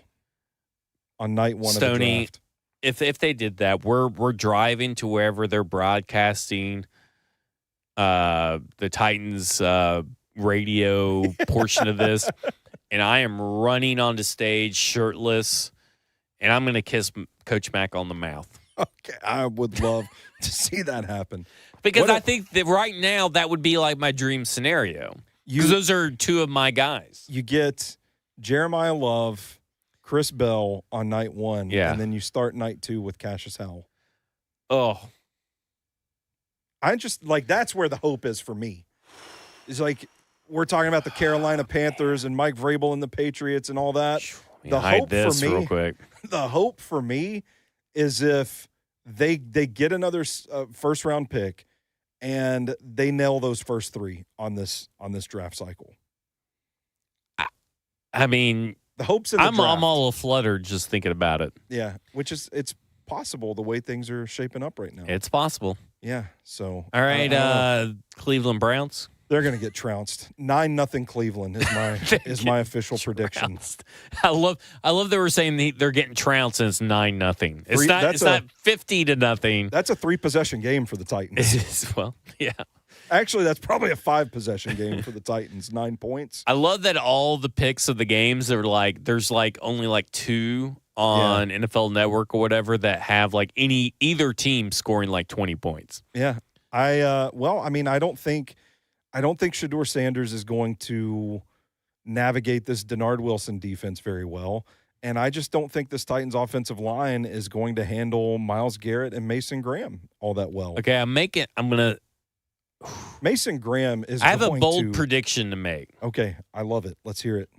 on night one Stoney, of the draft? If they did that, we're driving to wherever they're broadcasting the Titans radio portion of this, and I am running onto stage shirtless, and I'm going to kiss Coach Mack on the mouth. Okay, I would love to see that happen. Because I think that right now that would be like my dream scenario. Because those are two of my guys. You get Jeremiah Love, Chris Bell on night one, and then you start night two with Cassius Howell. Oh. I just, that's where the hope is for me. It's we're talking about the Carolina Panthers and Mike Vrabel and the Patriots and all that. The hope for me, real quick. The hope for me is if they get another first-round pick and they nail those first three on this draft cycle. I mean, the hopes in the draft. I'm all fluttered just thinking about it. Yeah, which is it's possible the way things are shaping up right now. It's possible. Yeah. So all right, Cleveland Browns. They're going to get trounced. 9-0 Cleveland is my official prediction. I love that we're saying they're getting trounced and it's 9-0. It's not 50-0. That's a 3-possession game for the Titans. Well, yeah. Actually, that's probably a 5-possession game for the Titans. 9 points. I love that all the picks of the games are there's only 2 on NFL Network or whatever that have either team scoring 20 points. Yeah. I don't think Shedeur Sanders is going to navigate this Denard Wilson defense very well. And I just don't think this Titans offensive line is going to handle Myles Garrett and Mason Graham all that well. Okay, Mason Graham is I have a bold prediction to make. Okay, I love it. Let's hear it.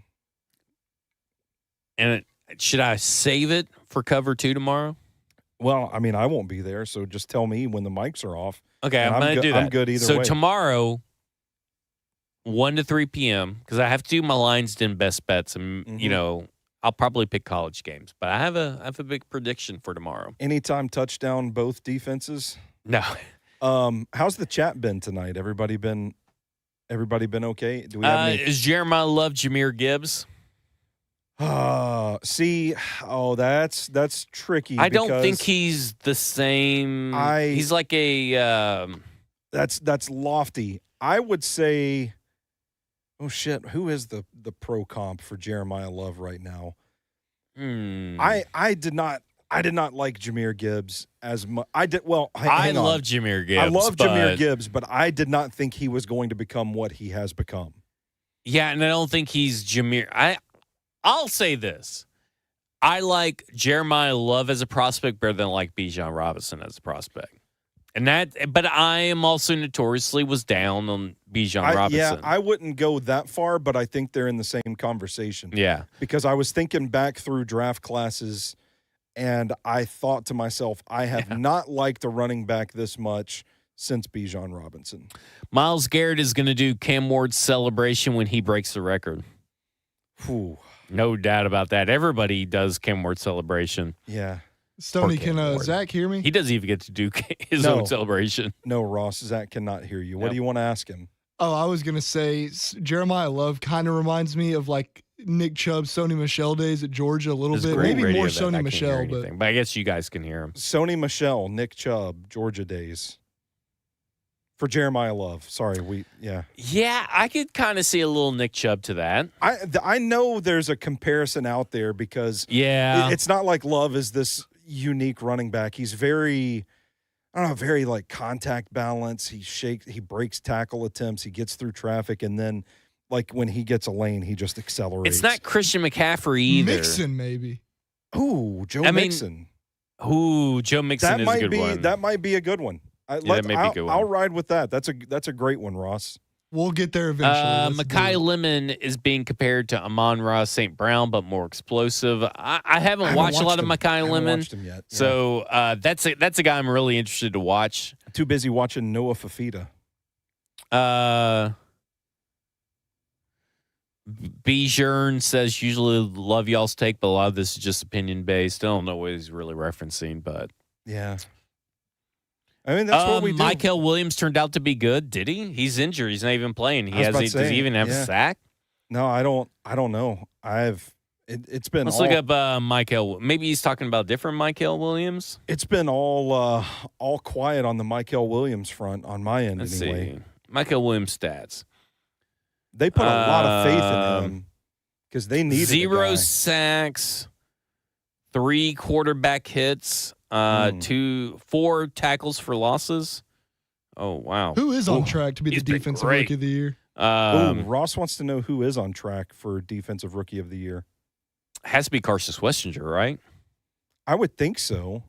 And should I save it for cover 2 tomorrow? Well, I won't be there, so just tell me when the mics are off. Okay, I'm going to do that. I'm good either way. So tomorrow, 1 to 3 p.m., because I have to do my Lions Den best bets, and I'll probably pick college games. But I have a big prediction for tomorrow. Anytime touchdown, both defenses? No. How's the chat been tonight? Everybody been okay? Do we have any? Is Jeremiah Love Jahmyr Gibbs? That's tricky. I don't think he's the same. He's like a. That's lofty. I would say. Oh shit! Who is the pro comp for Jeremiah Love right now? I did not like Jahmyr Gibbs as much. I did. Well, I love Jahmyr Gibbs. I love Jahmyr Gibbs, but I did not think he was going to become what he has become. Yeah, and I don't think he's Jahmyr. I'll say this. I like Jeremiah Love as a prospect better than I like Bijan Robinson as a prospect. But I am also notoriously was down on Bijan Robinson. Yeah, I wouldn't go that far, but I think they're in the same conversation. Yeah. Because I was thinking back through draft classes, and I thought to myself, I have not liked a running back this much since Bijan Robinson. Myles Garrett is going to do Cam Ward's celebration when he breaks the record. Whew. No doubt about that. Everybody does Cam Ward's celebration. Yeah. Stoney, can Zach hear me? He doesn't even get to do his own celebration. No, Ross. Zach cannot hear you. What do you want to ask him? Oh, I was going to say Jeremiah Love kind of reminds me of Nick Chubb's Stoney Michel days at Georgia a little bit. Maybe more Stoney Michel. But I guess you guys can hear him. Stoney Michel, Nick Chubb, Georgia days. For Jeremiah Love. Sorry, Yeah, I could kind of see a little Nick Chubb to that. I know there's a comparison out there because it's not like Love is this unique running back. He's very contact balance. He breaks tackle attempts. He gets through traffic, and then when he gets a lane, he just accelerates. It's not Christian McCaffrey either. Mixon, maybe. Ooh, Mixon. Joe Mixon is a good one. That might be a good one. That may be a good one. I'll ride with that. That's a great one, Ross. We'll get there eventually. Mekhi Lemon is being compared to Amon-Ra St. Brown, but more explosive. I haven't watched a lot of Mekhi Lemon. Watched him yet. Yeah. So that's a guy I'm really interested to watch. Too busy watching Noah Fafita. Bijan says usually love y'all's take, but a lot of this is just opinion based. I don't know what he's really referencing, but yeah. I mean, that's what we do. Michael Williams turned out to be good. Did he? He's injured. He's not even playing. Does he even have a sack? No, I don't know. It's been. Let's look up Michael. Maybe he's talking about different Michael Williams. It's been all quiet on the Michael Williams front on my end. Let's anyway. see. Michael Williams stats. They put a lot of faith in him because they needed 0 sacks, 3 quarterback hits, 4 tackles for losses. Oh wow! Who is on track to be the defensive rookie of the year? Ross wants to know who is on track for defensive rookie of the year. Has to be Carson Schwestinger, right? I would think so.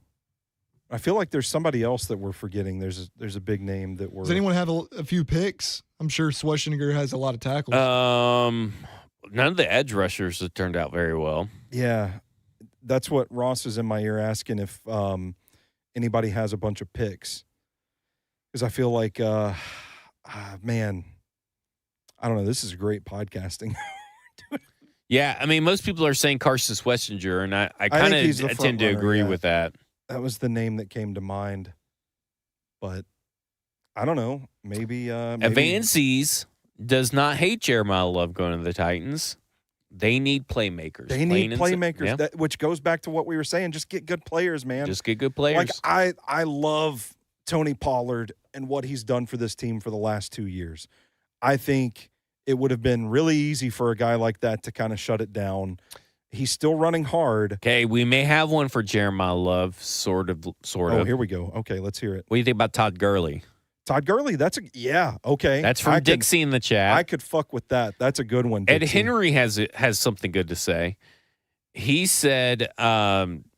I feel like there's somebody else that we're forgetting. There's a big name that we're. Does anyone have a few picks? I'm sure Schwestinger has a lot of tackles. None of the edge rushers have turned out very well. Yeah, that's what Ross is in my ear asking if anybody has a bunch of picks. Because I feel like, man, I don't know. This is great podcasting. Yeah, I mean, most people are saying Carson Schwestinger, and I kind of tend to agree with that. That was the name that came to mind. But I don't know. Maybe Avances does not hate Jeremiah Love going to the Titans. They need playmakers. They need playmakers, yeah. Which goes back to what we were saying. Just get good players, man. Just get good players. Like I love Tony Pollard and what he's done for this team for the last 2 years. I think it would have been really easy for a guy like that to kind of shut it down. He's still running hard. Okay, we may have one for Jeremiah Love, sort of. Oh, here we go. Okay, let's hear it. What do you think about Todd Gurley? Todd Gurley, okay. That's from Dixie in the chat. I could fuck with that. That's a good one, Dixie. Ed Henry has something good to say. He said,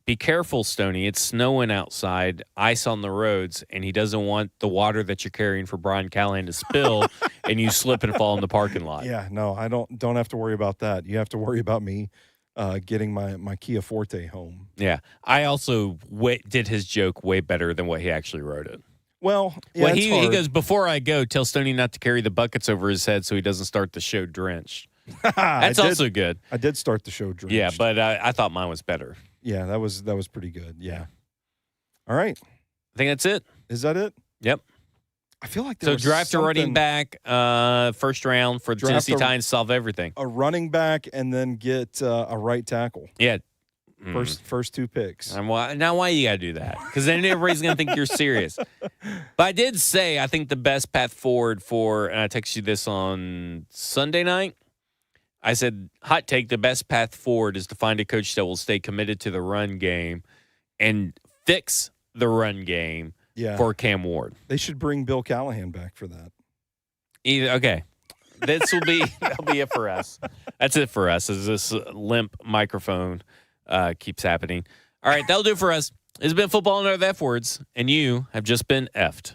be careful, Stoney. It's snowing outside, ice on the roads, and he doesn't want the water that you're carrying for Brian Callahan to spill and you slip and fall in the parking lot. Yeah, no, I don't have to worry about that. You have to worry about me getting my Kia Forte home. Yeah. I also did his joke way better than what he actually wrote it. Well, yeah, he goes, before I go, tell Stoney not to carry the buckets over his head so he doesn't start the show drenched. That's also good. I did start the show drenched. Yeah, but I thought mine was better. Yeah, that was pretty good. Yeah. All right. I think that's it. Is that it? Yep. I feel like so draft a running back, first round for the Tennessee Titans, solve everything. A running back and then get a right tackle. Yeah. First 2 picks. Now why you got to do that? Because then everybody's going to think you're serious. But I did say I think the best path forward and I texted you this on Sunday night. I said, hot take, the best path forward is to find a coach that will stay committed to the run game and fix the run game for Cam Ward. They should bring Bill Callahan back for that. Okay. That'll be it for us. That's it for us as this limp microphone keeps happening. All right, that'll do it for us. It's been Football and Other F Words, and you have just been effed.